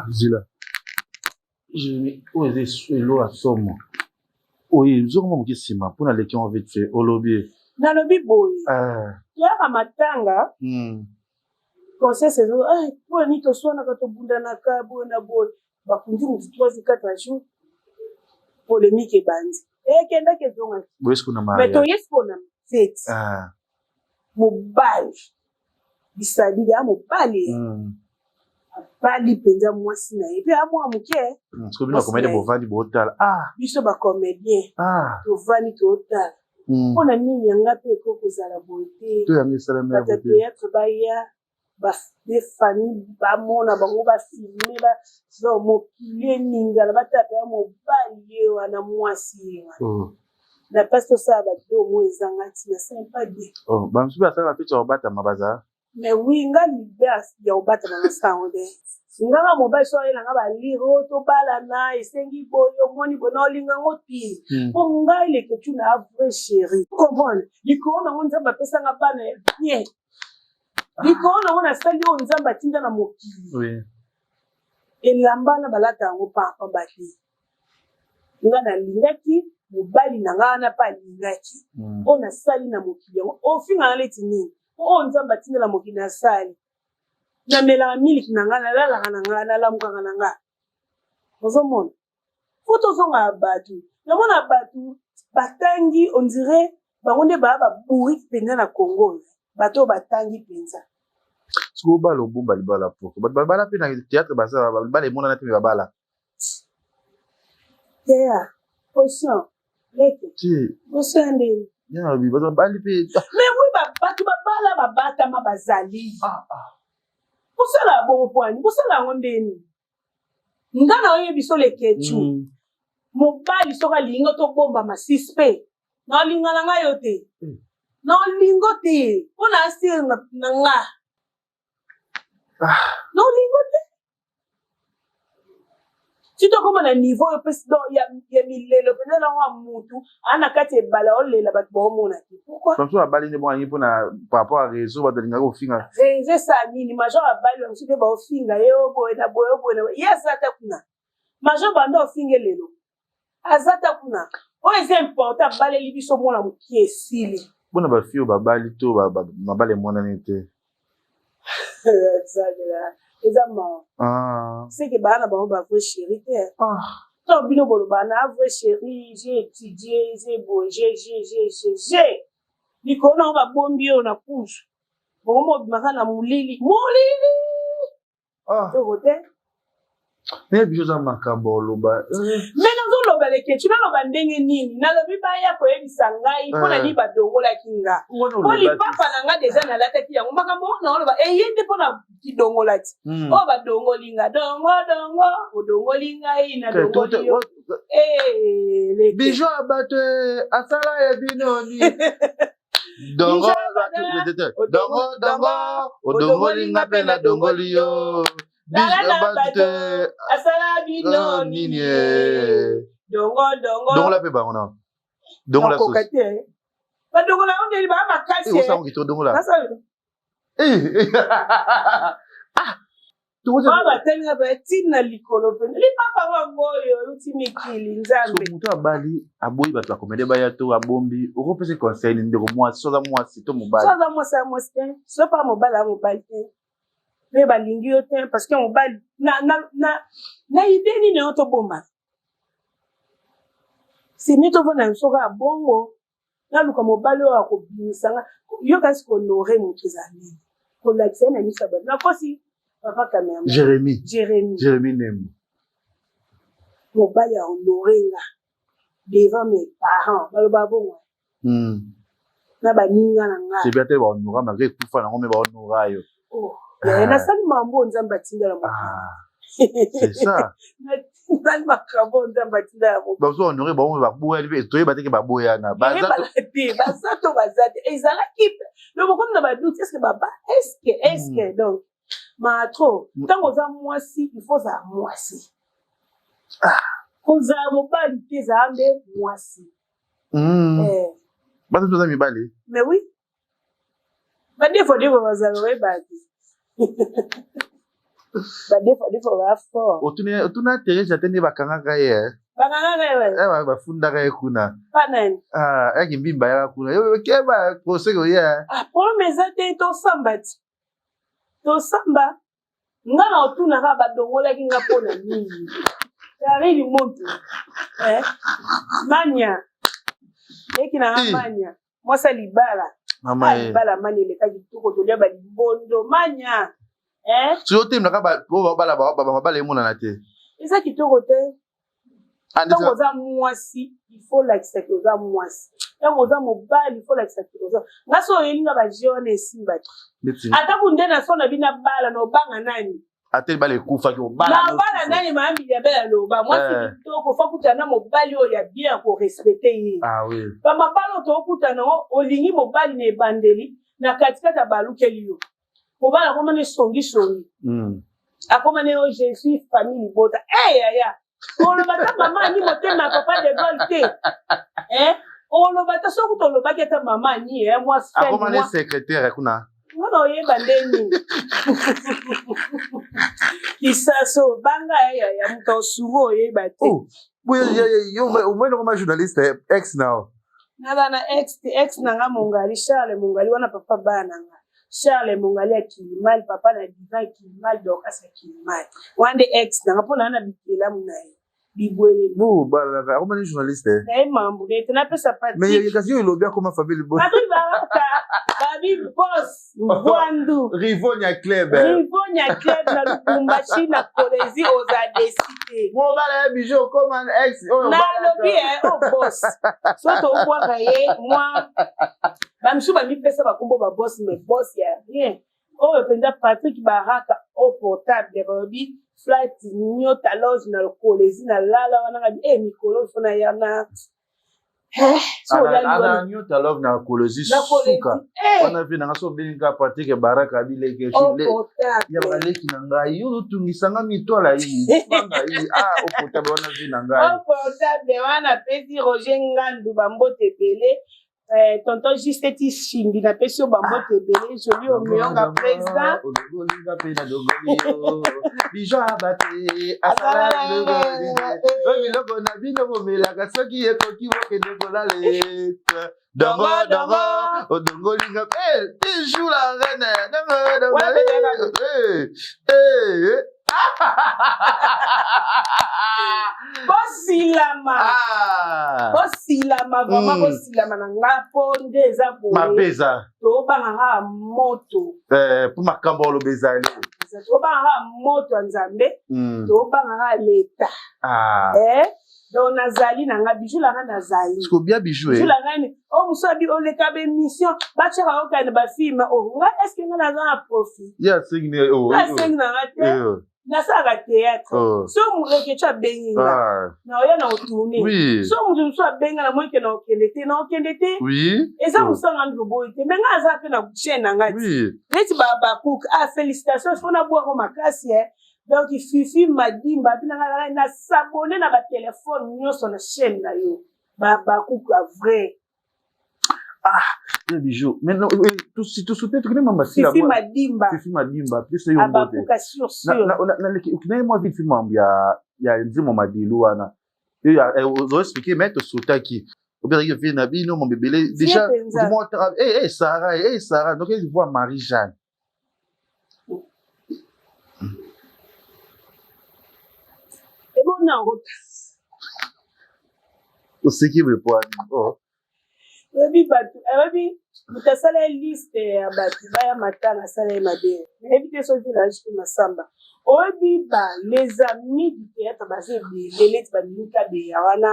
zila oyo eza elo asomo oyo nzokoma moke nsima mpona leki on vite fait olobi nalobi boye toyaka matanga conscience ezo mpo ni toswanaka tobundanaka boye na boye bakundi motu 3-4 jours polémique ebandi ekendaki ezongaki me toyesi mpona feti mobali bisalili ya mobali abali mpenza mwasi na ye mpe amwa moke biso bacomédien tovandi tootala mpona nini yanga mpe eko kozala boye te bata théâtre baya bafamille bamona bango bafilme mokili eningana batapa ya mobali ye wana mwasi ye wana na mpasi tosala badeo mo ezanga ntina sympa bien bamisusu basalaka mpe babatama bazala mais oui nga libe ya kobatama nasango te nganga mobali so ayelanga balire oyo tobalana esengi boye omoni boye na olingango ti mpo ngai leketu na avrai chéri comprendre likolo nango nzambe apesanga bana ya bien likolo nango nasali oyo nzambe atinda na mokili elamba na balata yango papa bate nga nalingaki mobali na nga wana mpe alingaki oyo nasali na mokili yango ofingana leti nini oyo nzambe atinda na mokili nasali namelaka miliki na nga nalalaka na nga nalamukaka na nga ozomona fo tozonga ya bato namona bato batangi ondire bango nde baya baburiki mpenza na congo bato oyo batangi mpenza soki obala obumba libala poko bato babala mpe na théâtre basala libala emonana mpe babala teya ocean leke ocean ndeni bato babali mpe mais oui bato babala babatama bazali bosala bongo pwani bosala yango ndeni nga na oyo biso leketu mobali soki alingi tobomba masisi mpe na olinga na ngai yo te na olingo te mpo na asire na nga na olingo te ti tokóma na niveau oyo mpesi ya milelo mpenza nango ya mutu aa na kati ebala olela bato baomona te pourkui bamosusu babali nde bongangi mpona par rapport a réseau bato alingaka kofinga réseau esala nini major abali bamosusu mpe baofinga ye oboye na boye oboye na boye ye aza ta kuna major banda ofinga lelo aza ta kuna oyo eza important abaleli biso mwana moki esili mpona bafille oyo babali to mabala emonani te eza mara seke bana bango bavrai chéri te to bino boloba na avrai chéri j'ai étudié j'ai boye j'ai likolo nango babombi oyo na couche bongo mobimaka na molili toko te me biso oza makambo oloba me nazoloba leketu naloba ndenge nini nalobi baya koyebisa ngai mpo na nini badongolaki nga mpo lipapa na nga deja nalataki yango makambo oyo naoloba eye nde mpo na kidongola ti oyo badongoli nga dongo odongoli ngai na dongoli yo bijo ya bato asala ya binoni dongo odongoli nga mpe na dongoli yo asala bino nini dongola mpe bango na dongola sosi te badongola yango ndeni baya makasi batelinga batina likolo mpe lipapa wango oyo euti mikili nzambe moto abali aboyi bato bakomede baya to abombi okopesa conseil ndeko mwasi soza mwasi to mobali soza mwasi ya mwasi te so pa mobali ya mobali te mpe balingi yo te parce que mobali na ide nini yo tobomba simi tovanda biso kaka bongo naluka mobali oyo akobimisanga yo kasi kohonore moto eza nini kolakisa ye na miso ya bato nakosi papa kamera Jérémy Nembo mobali ahonore nga devant mes parents baloba bongo na baninga na nga c'est bien te bahonora malgré ekufa nango me bahonora yo Na sali mambo nzamba tinda la c'est ça. Nzali makambo nzamba tinda la Bazo honorer ba on va boya libe toye bateke ba boya na bazato bazate ezala kipe le bokom na ba doute est-ce que baba est-ce que donc ma trop tango za mwasi il faut za mwasi koza mobali te za ande mwasi bazo toza mibali mais oui ba defo bazalo we badi ba defo ba fort otuna Teresa tende bakanga ye bafundaka ye kuna yaki mbimba yaka kuna keba proseko ye problème eza te tosamba nga na otunaka badongolaki nga mpona nini tarili moto mania eki nanga mania mwasa libala mania elekaki kitoko tolia balibondo mania soyo otemlaka babala emonana te eza kitoko te ntango oza mwasi il faut lakisa ke oza mwasi ntango oza mobali il faut lakisa ke oza nga so oyelinga baje wana esimba te ata kunde na so na bina bala na obanga nani ate bala ekufaki obala na bala nani mayambili ya bela loba mwasi kitoko fa kutana mobali oyo ya bien korespecte ye bamabala oyo tookutana olingi mobali na ebandeli na katikati ya balukeli yo mobali akomana esongisongi akomana yo je suis famille libota eyaya oloba ta mama ni motema papa de gol te oloba ta soki tolobaki ata mama ni mwasi akomana secrétaire kuna ngana oyeba ndeni kisaso banga ya moto osugo oyeba te omwene koma journaliste ex nao naza na ex nanga mongali Charles mongali wana papa bana nanga Charles mongali ya Kilimali papa na Diva Kilimali Dorcas ya Kilimali wande ex nanga mpona ana bikela munaye bibwele bala akomani journaliste mambo nete napesa pati mais kasi ilobi akoma famille bo babi boss Mwandu Rivonia Club na Lubumbashi na Kolezi oza décidé mobala ya bijou comme un ex na lobi boss soto okwaka ye moi bamshu bamipesa bakombo ba boss mais boss ya rien oyo penda Patrick Baraka au portable babi flight nyota loge na Kolezi na lala wana ngabi mikolo fona yana ana nyota love na Kolezi suka wana vina ngaso bilinga Patrick Baraka bileke chile ya baleki na ngai yo tungisanga mitwala hii banga hii opotable wana vina ngai opotable wana pesi Roger Ngandu bambote bele tonton juste ti shimbi na pesi bambote bele joli o mionga président olinga pena dogoli bijo abate asala dogoli biloko na bino bomelaka soki ekoki bokende kolale dongo odongolinga bijou la reine dongo bosilama vraiment bosilama na nga mpo nde eza mapeza tobangaka moto mpo makambo oloba ezali tobangaka moto ya nzambe tobangaka leta donc nazali na nga bijou langa nazali bia bijou langa ni mosu abi oleka bemission batiaka okana bafilme nga estce nga naza na profit asengi nanga te nasalaka théâtre so moto eke abengi nga na oya na otourne so moto mosu abenga na moike na okende te eza mosanga ndro boyi te me nga aza mpe na chaine na nga ti neti bakuka félicitation mpona bwako makasi donc Fifi Madimba bina nga na sabone na batelefone nyonso na chaine na yo bakuka vrai bijou mais non tu soutenir tu mamba si Fifi Madimba plus yo mbote na ukinaye moi vite mambo ya nzimo madilu wana yo expliquer mais to soutaki obéir que na bino mon bébé déjà moi Sarah donc il voit Marie-Jeanne et bon non ce qui me poigne ebi moto asala liste ya bato baya matanga asala ye mabe nayebi te so village mpe masamba oyebi les amis du théâtre baza ebele neti baminita beya wana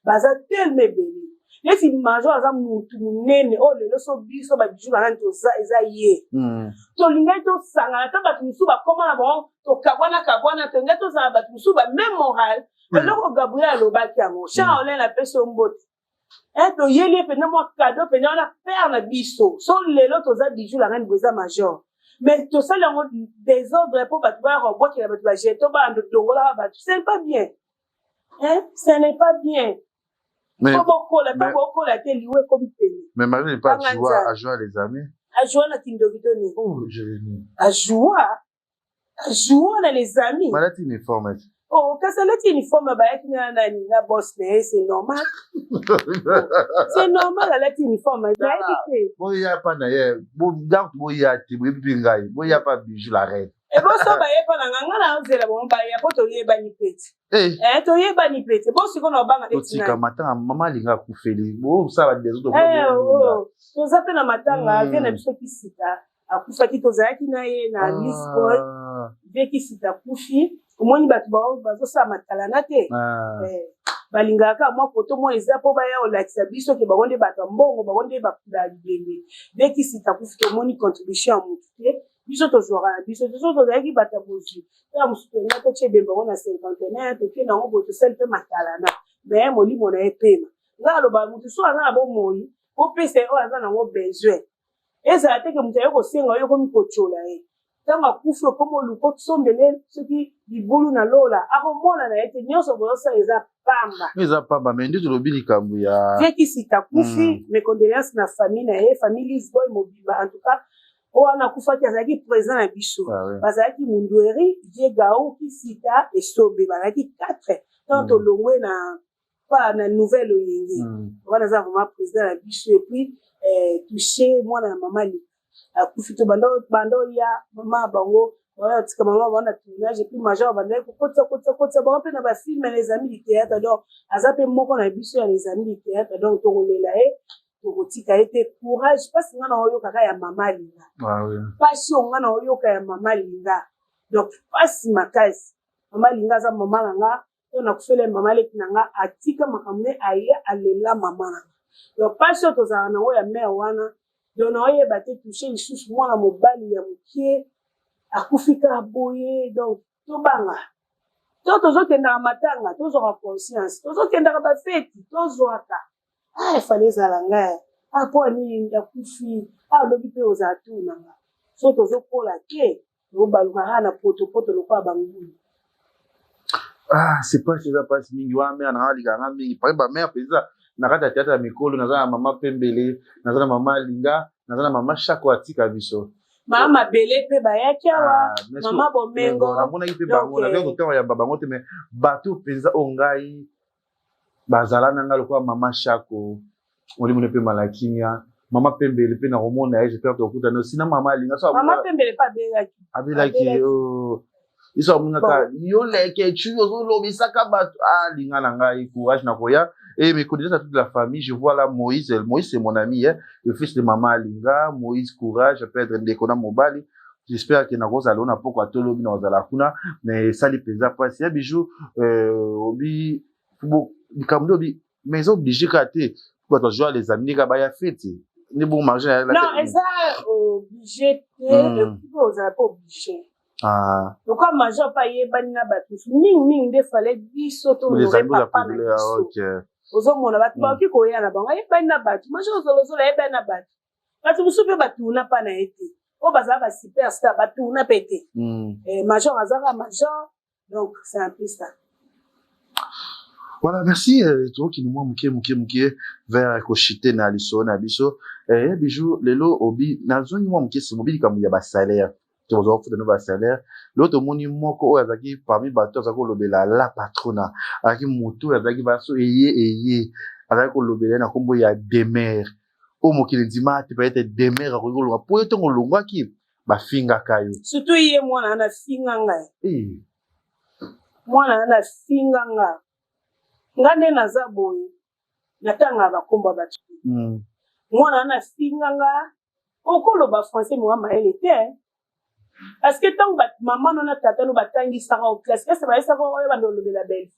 baza telema ebele neti major aza mutu munene oyo lelo so biso babiju banani toza eza ye tolingai tosangana ata bato mosusu bakoma na bango tokabwana tolingai tozala bato mosusu bameme moral eloko Gabriel alobaki yango Charolin apesi yo mbote toyeli ye mpenza mwa kado mpenza wana pere na biso so lelo toza biju langani boza major mais tosali yango désordre mpo bato bayakobwakela bato bajeto bando tongolaka bato ce n'est pas bien ce n'est pas bien. Mais Marie n'est pas à jouer les amis. À jouer la Kindovitoni. Oh, Jérémy. À jouer les amis. Malati uniforme. Oh, quand ça l'est uniforme, na boss, c'est normal. C'est normal, la uniforme. Bon, il n'y a pas d'ailleurs. Bon, il y a pas bijou la reine. Et bon, ça va y pas dans la bon, bah, y a pas de yébani pète. To yébani pète. Bon, si on a bang avec ça. Matin, maman, linga koufeli. Bon, ça va des autres. To zape na matanga, vient na biso kisita. Akufaki to zaki na ye na Lisbon. Vient kisita kufi. Omoni bato bazo sa matalana te. Balingaka mwa poto mwa eza po baya olakisa biso ke bagonde bato mbongo, bagonde bakula bilenge. Vient kisita kufi to moni contribution à mutué. Biso tozora biso tozaki bata bozu ya musupenya to chebemba ona 51 to kena ngo to sel pe matalana mais molimo na epema ngalo ba mutu so ana bo moyi o pese o ana ngo besoin eza te ke mutu yoko senga yoko mikochola tanga kufu ko mo luko sombele soki libulu na lola akomona na ete nyonso bosa eza pamba mais ndio lobili kambu ya veki sitakufi mes condoléances na famille na famille Lisboy mobiba en tout cas on a kufaki azaki présent na biso bazaki mundueri Diegao Kisita et Sobe bazaki 4 tant longwe na pas na nouvelle oyingi on a vraiment président na biso et puis touché moi na maman li akufito bando ya mama bango voilà tika mama bana tournage et puis major banda ko kotsa ba pe na ba film les amis du théâtre donc azape moko na biso ya les amis du théâtre donc to lela tokotika ete courage parce nga na oyo kaka ya mama linga pasi onga na oyo ka ya mama linga donc pasi makasi mama linga za mama nanga to na kufele mama leki nanga atika makamne aya alela mama nanga donc pasi to za na oyo ya mère wana donc na oyo bate toucher lisusu mwana mobali ya mukie akufika boye donc to banga to kenda matanga to zo conscience to kenda ba fête to zo ata il fallait zalanga po ni ya kufi lobi pe ozatu nanga so tozo kola ke no baluka na poto lo kwa bangulu c'est pas ça passe mingi wa mère na ali ganga mingi pa ba mère peza na kata tata mikolo na za mama pembele na za mama linga na za mama shako atika biso mama bele pe ba yakiawa mama bomengo na bona ipe bango na leo to ya baba ngote me batu peza ongai bazala nanga lokwa mama shako oli mune pe malakimia mama pembele pe na romona je peux te okuta no sina mama linga so mama pembele pa abelaki iso munga ka yo leke chuyo zo lobisa ka batu linga nanga courage na koya et mes connaissances à toute la famille je vois là Moïse c'est mon ami le fils de maman linga Moïse courage peut-être ndekona mobali j'espère que na koza lona poko atolobi na ozala kuna mais ça les pesa pas c'est bijou obi comme obi mais obligé katé pour toi jouer les amis ka ya fête ni bon manger non eza obligé pour ça pas obligé donc comme major pa yebani na batu ning de fallait biso to les amis papa na OK ozomona batu ba ki koya na bango yebani na batu major zolo yebani na batu batu musupe batu na pa na ete o baza ba superstar batu na pété major azara major donc c'est un peu ça. Voilà, merci. Toi qui nous muke vers koshite na liso na biso. Bijou lelo obi na zoni muke c'est mobile comme ya ba salaire. Tu vas offrir de nouveaux salaires. L'autre moni moko azaki parmi bato azako lobela la patrona. Azaki mutu azaki baso eye azaki ko lobela na kombo ya demer. O mokile ndima te peut être demer ko lo po yoto ngolongwa ki ba finga kayo. Surtout ye mwana na finga ngai. Mwana na finga ngai. Ngane na zaboye natanga bakomba batu mwana na finganga okolo ba français moi maele te parce que tant bat maman na tata no batangi saka au classe que ça va ça va ba ndolo de la belle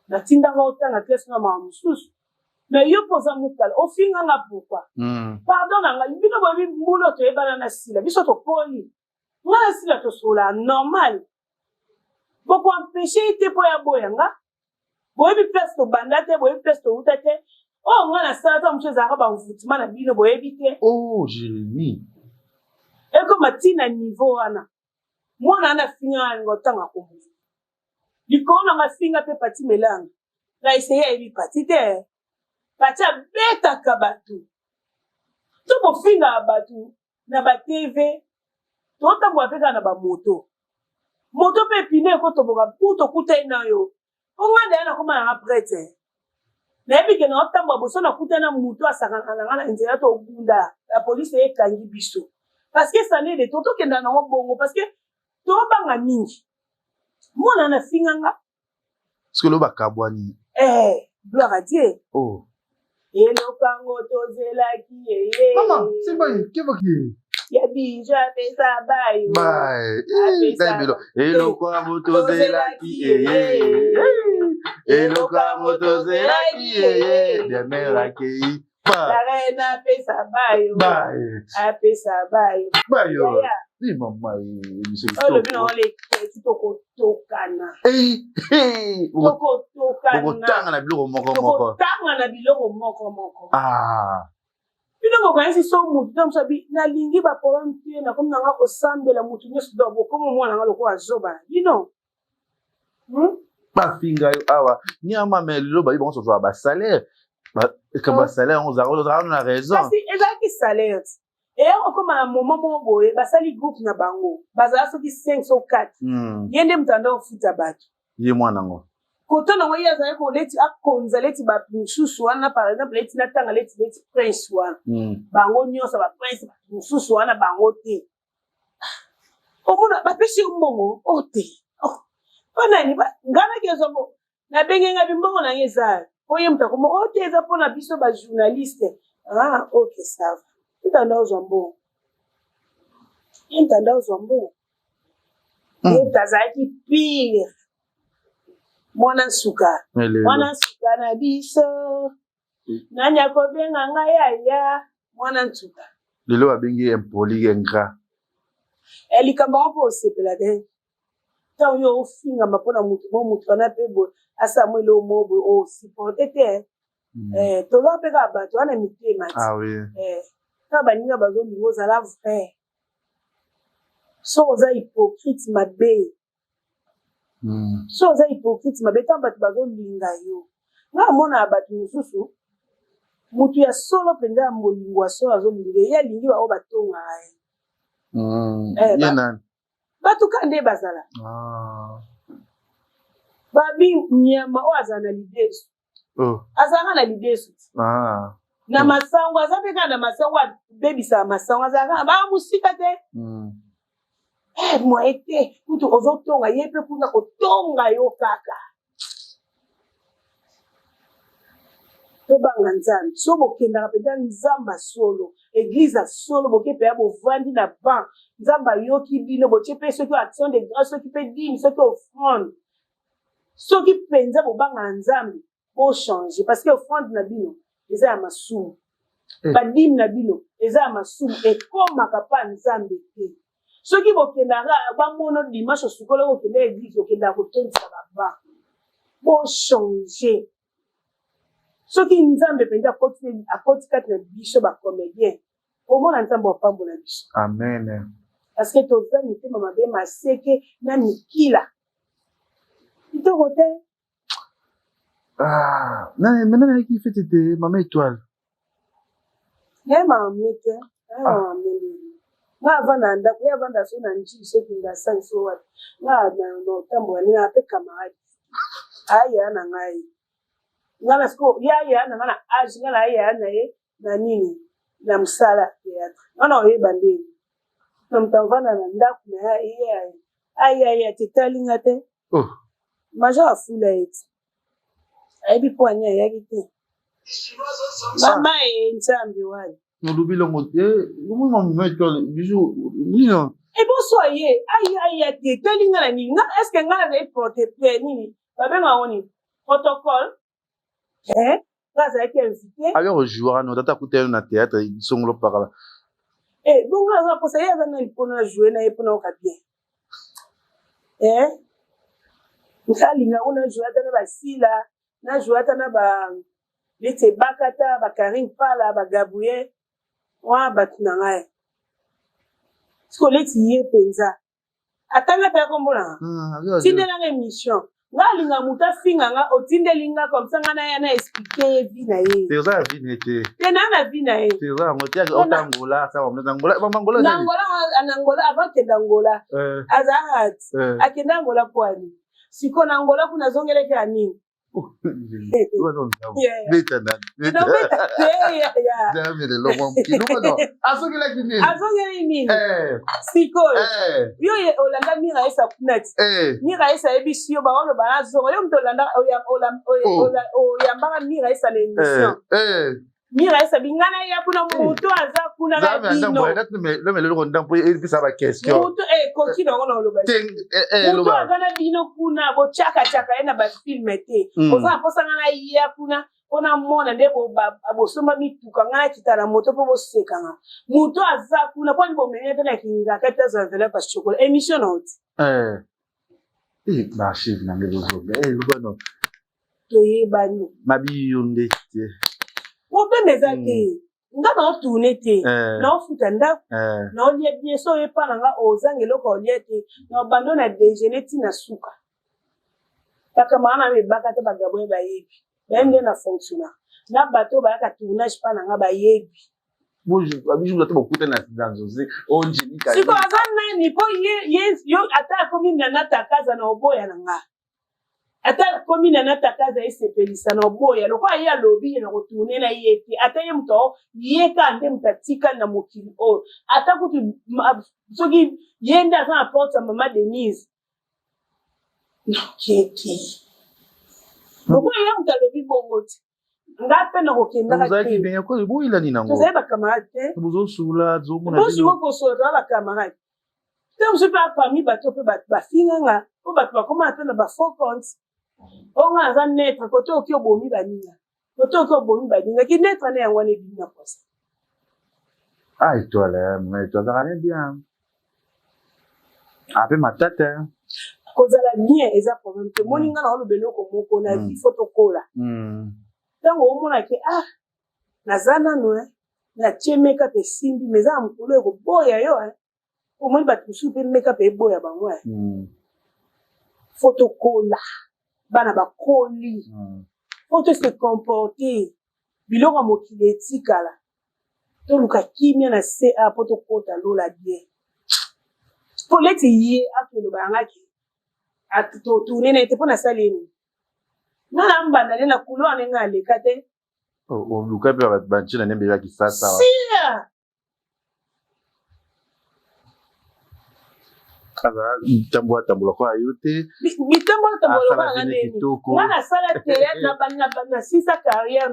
na tinda ga otanga classe na maman sus Mais yo posa mukala, o finga nga pourquoi? Pardon, nga, bino bobi mbulo to ebana na sila, biso to poli. Nga na sila to sola, normal. Boko empêcher ite po ya boya nga. Boyebi place to bandate, boyebi place to utate. Oh, nga na sala ta mche zaka ba mvutima na bino boyebi te. Oh, Jérémie. Eko matina niveau wana. Mwana ana finga ngotanga kumu. Likona nga finga pe pati melanga. Na iseye ebi pati te. Pati beta kabatu. Tupo finga abatu na ba TV. Tota mwapeka na ba moto. Moto pe pine ko toboka puto kuta ina yo. Onga de na koma na prete. Na ebi ke na otamba boso na kuta na muto asakana na nzela to gunda. La police e kangi biso. Parce que ça n'est de toto kenda na bongo parce que to banga mingi. Mona na finganga. Est-ce que lo bakabwani? Gloire à Dieu. Oh. Elo kango tozela ki Maman, c'est pas qui? Yabi ja pesa bayo. Bye. Elo kango tozela ki Elo kango tozela ki Demera ki. La reine pesa bayo. Bye. Pesa bayo. Bayo. Dis maman, oh le bino le toko tokana. Toko tokana. Toko tanga na biloko moko. Tanga na biloko moko. Bino ko kanisi so mutu na msabi na lingi ba problème tie na comme nanga ko sambela mutu nyesu do comme mwana nga loko azoba. Bino. Ba finga yo awa. Ni ama melo ba ibon so ba salaire. Ba salaire on a raison. Parce ezaki salaire. Et comme à un moment boye basali groupe na bango bazala soki 5 so 4 yende mtanda ofuta bato ye mwana ngo koto na waya za ko leti akonza leti ba mususu wana par exemple leti na tanga leti prince wana bango nyosa ba prince mususu wana bango te omuna ba peshi mbongo ote bana ni ngana kezo mo na benge ngabi mbongo na ngeza oye mtakomo ote eza pona biso ba journaliste OK ça va. Intanda uzwambo. Tazaki pire. Mwana suka na biso. Nanya ko benga ngaya mwana nsuka. Lelo abengi impoli ngra. Elikamba po sepela de. Tawo yo finga mapona mutu na pebo asamwelo mobo o supporter te. To va peka bato ana mitema. Oui. Ta baninga bazo lingo zala vrai. So oza hypocrite mabe. So oza hypocrite mabe ta bato bazo linga yo. Nga mona bato mususu mutu ya solo penda molingo wa solo azo linga ya lingi ba o batonga ai. Yena. Bato kande bazala. Babi nyama o azana lidesu. Azanga na lidesu. Na masango azapeka na masango bebisa masango azanga ba musika te mo ete kutu ozotonga yepe kuna kotonga yo kaka to banga nzambe so bokenda peda nzamba solo église solo bokepe ya bovandi na ban nzamba yoki bino bochepe soki action de grâce soki pe dîme soki offrande soki penza bobanga nzambe bo changer parce que offrande na bino eza ya masumu badimi na bino eza ya masumu ekomaka pa nzambe te soki bokendaka bamono dimanche osukola kokenda église okendaka kotondisa baba bo changer soki nzambe mpenza akoti kati na biso bacomédien omona nzambe wapambola biso amen parce que toza mitema mabe maseke na mikila kitoko te maintenant qui fait de maman étoile maman mete nga vanda ndako ya vanda so na nji soki ngasa so wa nga no tambo ni na pe camarade aya na ngai nga na sko ya na ngana age nga na ya na ye na nini na msala ya nga o ye bande na mtavana na ndako na ya aya titali ngate majo afula eti aibi poanya ya kite mama nzambe wali Nulubi longo mama metole bijou nino bo soye ay telinga na ninga est-ce que ngala na porter nini babenga woni protocole azalaki invité ayo rejouera no tata kuta na théâtre songolo parala bongo aza posa ye aza na mpona jouer na ye mpona oka bien ngalinga kuna jouer ata na basila na jouer ata na ba lete bakata ba Karim Pala ba Gabriel wa bato na ngai siko leti ye penza atanga pe kombola tindelanga émission ngalinga muta finga nga otindelinga comme ça ngana ya na expliquer vie na ye c'est ça vie n'était tena na vie na ye c'est ça motia otangola ça on angola angola avant que d'angola azarat akenda angola kwani siko na angola kuna zongeleke anini sikoyo yo olanda mira esa kunati mira esa yebisi yo baolo banazongo yo mutu olanda oyambaka mira esa na émission mira esa bingana ya kuna mutu aza kuna na binomutu koki nango na oloba mutu aza na bino kuna bochakachaka ye na bafilme te oza na mposanga na ya kuna mpona mona nde bosomba mituka nga na kita na moto mpo bosekanga mutu aza kuna mponi bomenya te na kingaka te aza envelope ya chokola émission na oti baarchive nange lobano toyebani mabiyo nde te problème eza te nga naotourne te naofuta ndako naolia bien so oyepa na nga ozanga eloko olia te na obando na déjeuner ntina suka bakamaka na mibaka te bagabo ye bayebi baye nde na fonctionnaire na bato bayaka tournage mpa na nga bayebi siko aza nani mpo yo ata akomi nanatakaza na oboya na nga ata akomi nanatakaza esepelisa na oboya lokola ye alobi ye na kotourne na ye te ata ye moto yeka nde moto atikali na mokili oyo ata kutu soki ye nde aza na porte ya mama Denise nokeke lokola ye moto alobi bongo te nga mpe na kokendaka te tozali bakamarade te bosuko kosola toza bakamarade te mosu mpe apami bato mpe bafinganga mpo bato bakomana mpe na bafaux compte oyo nga aza netre kote oki obomi baninga kote oki obomi baninga ki netre ne yango wana ebimi na posa étoile azaka ne bien ape matata kozala bien eza problème te moninga na olobeli oko moko na vi fo tokola ntango omonake naza nano natie makeup esimbi me eza na mokolo ekoboya yo omoni bato mosusu mpe makeup eboya bango fo tokola bana bakoli fo tose comporte biloko ya mokili etikala toluka kimia na se mpo tokota lola bien mpo leti ye akeloba yangaki totourne na ye te mpo nasali ye nini nga na mbanda nde na kulo ane nga aleka te oluka mpe bantina nde mbelaki sasa sia tambola kwa yo te bitambola kwa nga ndeni nga nasala théâtre na sisa carrière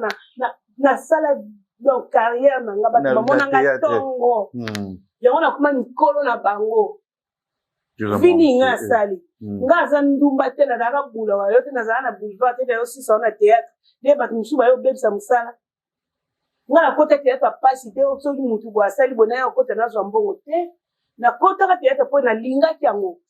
nasala donc carrière na nga bato bamonanga ntongo yango nakoma mikolo na bango vini nga asali nga aza ndumba te nazalaka bula wayo te nazala na boulevard te nayo sisa na théâtre nde bato mosusu bayo obebisa mosala nga nakota théâtre apasi te soki motu boye asali boye naye okota nazwa mbongo te nakotaka théâtre mpo nalingaki yango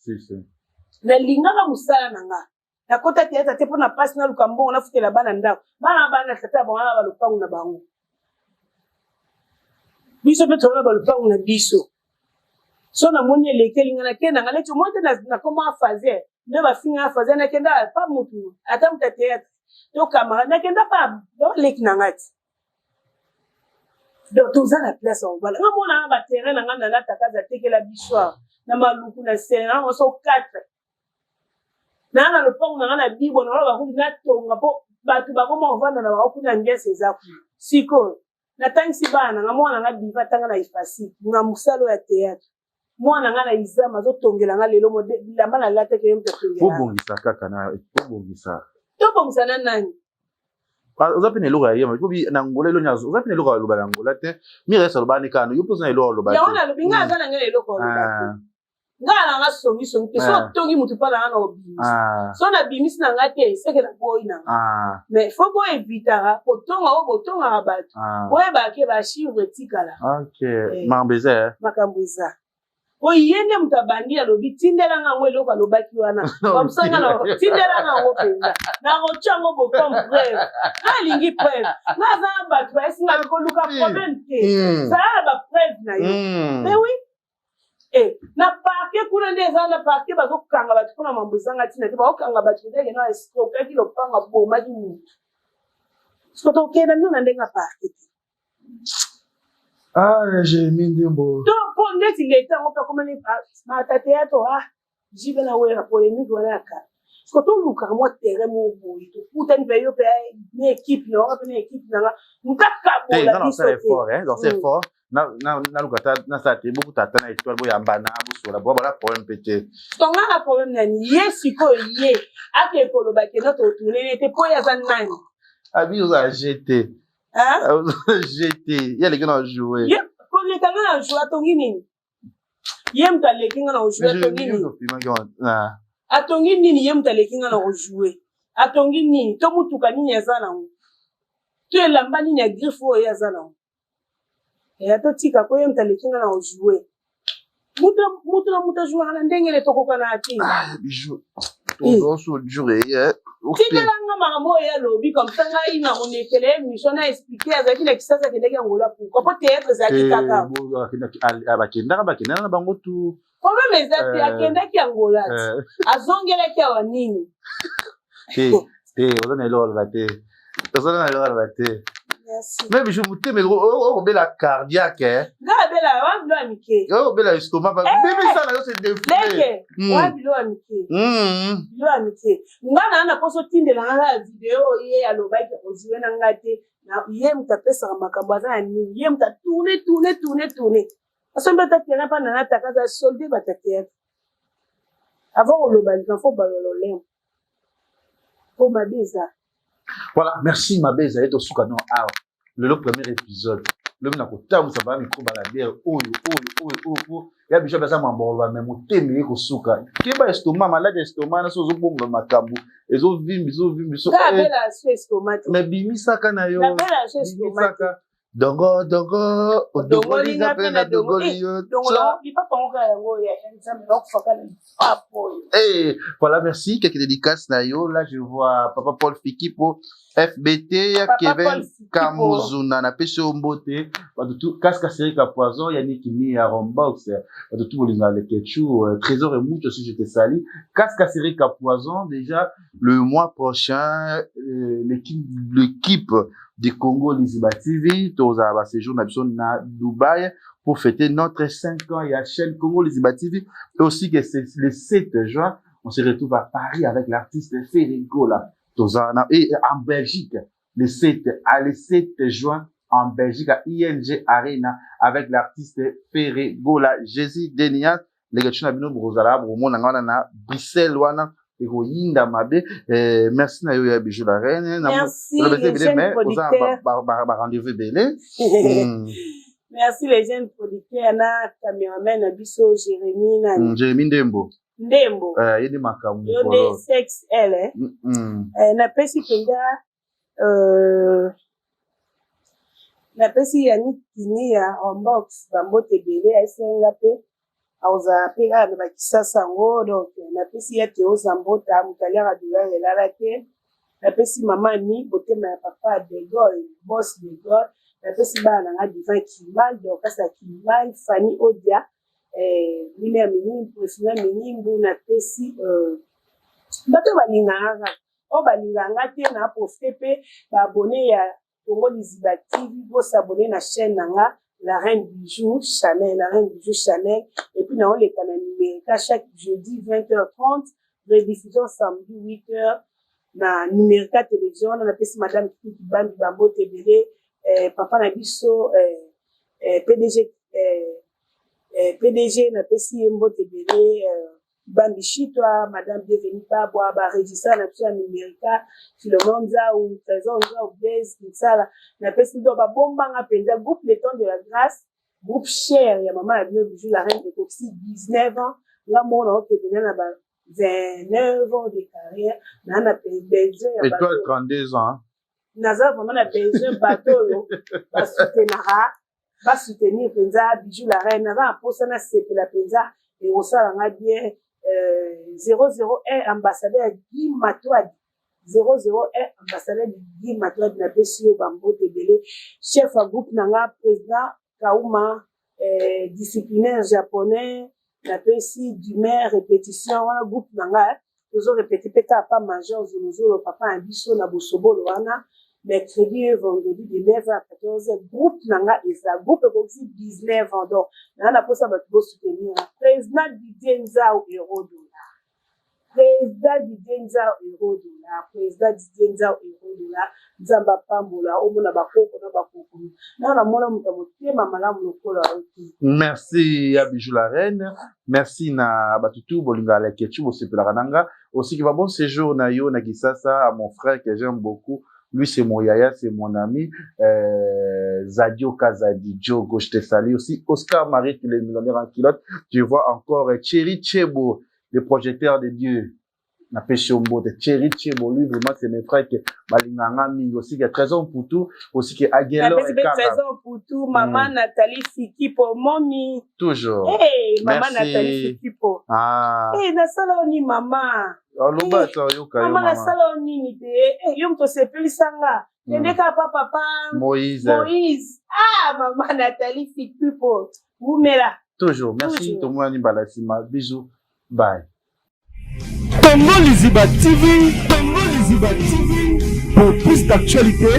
nalingaka mosala na nga nakota théâtre te mpo na pasi naluka mbongo nafutela bana ndako bana na tata bango na balupangu na bango biso mpe tozala balupangu na biso so namoni elekelinga nakendanga neti omoi te nakoma afaser nde bafinga afaser nakenda pa mutu ata mutu athéâtre to camarade nakenda pa baleki na nga ti donc toza na place ovala nga monanga baterrain na nga nanatakaza tekela bisoir na maluku na sene nango so 4 naa na lopango na nga na bibo naloba bakuli natonga mpo bato bakoma ovanda na bango kuna ngese eza kuna sikoyo natangisi bana nga mwana nga biva tanga na ifasiki nga mosala ya théâtre mwana nga na izama azotongela nga lelo bilamba na lateke ye mototongela obongisa kaka na obongisa tobongisa na nani oza mpe na eloko ya yema kobi na ngola elo nyazo oza mpe na eloko ya loba na ngola te mire esa loba ne kano yo mpoza na eloko ya loba te yango nalobi nga aza na ngai na eloko ya loba te Nga na songi songi so tongi mutu pa na obimi so na bimisi na ngate seke na boy na mais faut bo éviter botonga bato boye ba ke ba chiffre tikala OK mambeza makambuza oyende mutabandi alobi tindela nga ngwelo ka lobaki wana bamsanga na tindela nga ngo penza na ngo chango bo comme bref na lingi preuve na za bato ba singa ko luka problème te ça ba preuve na yo mais oui na parquet kuna ndeza na parquet bazokanga bato kuna mambuzanga tina te bakanga bato ndenge na escroc kaki lopanga boma di mutu soto kena nuna ndenga parquet j'ai mis ndembo donc pour ndeti ngeta ngopa comme ni ma tateato jibe na wera polémique wala ka soto luka mo terrain mo boyi to puta ni peyo pe ni équipe no ka ni équipe na mutaka bola biso c'est fort donc c'est fort na lukata na sa te beaucoup tata na étoile bo yamba na busola bo bala problème pété tonga na problème nani yesiko ye ake ko loba ke notre tourner n'était pas ya nani abi oza jeté jeté ya les gars jouer ye ko les gars na jouer tongi nini ye mtale kinga na jouer tongi nini atongi nini ye mtale kinga na jouer atongi nini to mutuka nini yazana ngo to elamba nini ya griffo yazana ngo to tika ko ye mtale kinga na jouer muta jouer na ndengele tokoka na ati bijou to so durer Tikelanga makambo ya lobi comme ça ngai na onekele mission na expliquer azaki na kisasa kendeki ngola pourquoi peut-être zaki kaka abakenda na bango tu problème ezati akendaki ngola azongelaki wa nini ozana eloko bate ozana eloko bate mais je muté mais bela cardiaque nga bela wa bilo amike bela estomac bébé ça là c'est déflé wa bilo amike bilo amike nga na poso tindela nga vidéo ye alobaki oziwe na ngate na ye mtapesa makambo za nini ye mta tourner asomba tatena pa na takaza solde batakia avant oloba il faut balololem pour mabeza. Voilà, merci Mabeza et Tosuka non le premier épisode. Le mena ko tamu ça va micro baladière oyo ya bisho basa mambo même motemi ko suka. Keba estomac malade estomac na sozo bomba makambu. Ezo vimbi so. Ka bela estomac. Mais bimisa kana yo. Na bela estomac. Dongo linga pena dongo liyo. Dongo li papa on ga yango ya ensemble donc faka na papo. Voilà, merci. Quelques dédicaces na yo. Là je vois Papa Paul Fikipo FBT ya Kevin Kamuzuna na Peso Mbote. Ba tout casque série ka poison yani kimi ya Rombox. Ba tout bolinga le ketchou trésor et mucho si je te sali. Casque série ka poison déjà le mois prochain l'équipe du Congo Liziba TV, toza ba séjour na Dubaï pour fêter notre 5 ans et la chaîne Congo Liziba TV. Et aussi que c'est le 7 juin, on se retrouve à Paris avec l'artiste Ferrigo là. Toza et en Belgique, le 7 juin en Belgique à ING Arena avec l'artiste Ferrigo là. Jésus Deniat, les gars tu bino brozala bromo na Bruxelles wana. Merci na yo ya bijou la reine merci les jeunes producteurs rendez-vous belé merci les jeunes producteurs na cameraman abiso Jérémy Ndembo yedi makambo yo de sex elle na pesi penga na pesi ya nikini ya unbox bambote belé asenga pe auza pega na bakisasa ngo donc na pesi ya Théo Zambota mutaliara douleur elala te na pesi mama ni botema ya papa de Gaulle boss de Gaulle na pesi bana nga Divin Kimal donc kasa Kimal Fanny Odia Lina Mini Profina Mini mbu na pesi bato balinganga balinganga te na profiter pe ba abonné ya Congo Liziba TV bo s'abonner na chaîne nanga La Reine Bijou Chanel, La Reine Bijou Chanel. Et puis, nous avons les canaux numériques chaque jeudi 20h30, rediffusion samedi 8h, na numérique télévision, on a appelé Madame Kiki Bambi Bambo Tebele, Papa Nabiso, PDG, on a appelé Mbo Tebele, Bambi Chitwa, Madame Bienvenue Pabwa, Régisseur, on a appelé numérique, Philomonza ou Trésor, ou Blaise, Kinsala. Na pesi do ba bomba nga penza groupe Le Temps de la Grâce groupe cher ya maman ya Bijou La Reine de Toxi 19 ans Là, mon ok, bien là, 29 ans de carrière, on a besoin. Et toi, 32 ans. Naza vraiment na besoin bateau, va soutenir Penza, Bijou la reine, naza pour ça na sepe la Penza, et on s'en a bien 001 ambassadeur Guy Matouad. 001 ambassadeur Guy Matouad na Pesio Bambo Tebele, chef à groupe nanga, président Kauma, disciplinaire japonais, na Pesi du maire, répétition, wana groupe nanga, toujours répété, peta pas major, zunuzolo, papa, un biso, na bosobolo, wana, mercredi et vendredi, de 9h à 14h, groupe nanga, et ça, groupe aussi 19 ans, donc, nana, pour ça, tu peux soutenir, président Didier Nzao, héros de là. Président Didier Nzao, héros de là. Président Didier Nzao, héros de là. Nzamba Pambola, Omona Bakoko, Bakoko. Nana, mona, mutamote, mamala, moukola, merci à Bijou la reine. Merci na Batutu, Bolinga la Ketchu, Bosepelarananga. Aussi, qui va bon séjour, na yo, na Gisasa, à mon frère que j'aime beaucoup. Lui, c'est mon yaya, c'est mon ami. Zadio Kazadi, Joe, gauche te sali aussi. Oscar Marie, tous les millionnaires en culotte. Tu vois encore Thierry Tchebo, le projecteur de Dieu. Na Peshombo, de Thierry Tchebo. Lui, vraiment, c'est mes frères qui, Balinganga Mingo, aussi, qui a 13 ans pour tout. Aussi, qui a Aguelo et Kara. 13 ans pour tout. Maman Nathalie Fikipo, mommy. Toujours. Hey, maman Nathalie Fikipo. Ah. Hey, na saloni, maman. Aloba, yoka, maman na saloni ni de. Hey, yom to sepeli sanga. Ndeka papa. Moïse. Ah, maman Nathalie Fikipo. Oumela. Toujours. Merci, tout le monde, Balasima. Bisous. Bye. Congo Liziba TV, pour plus d'actualité.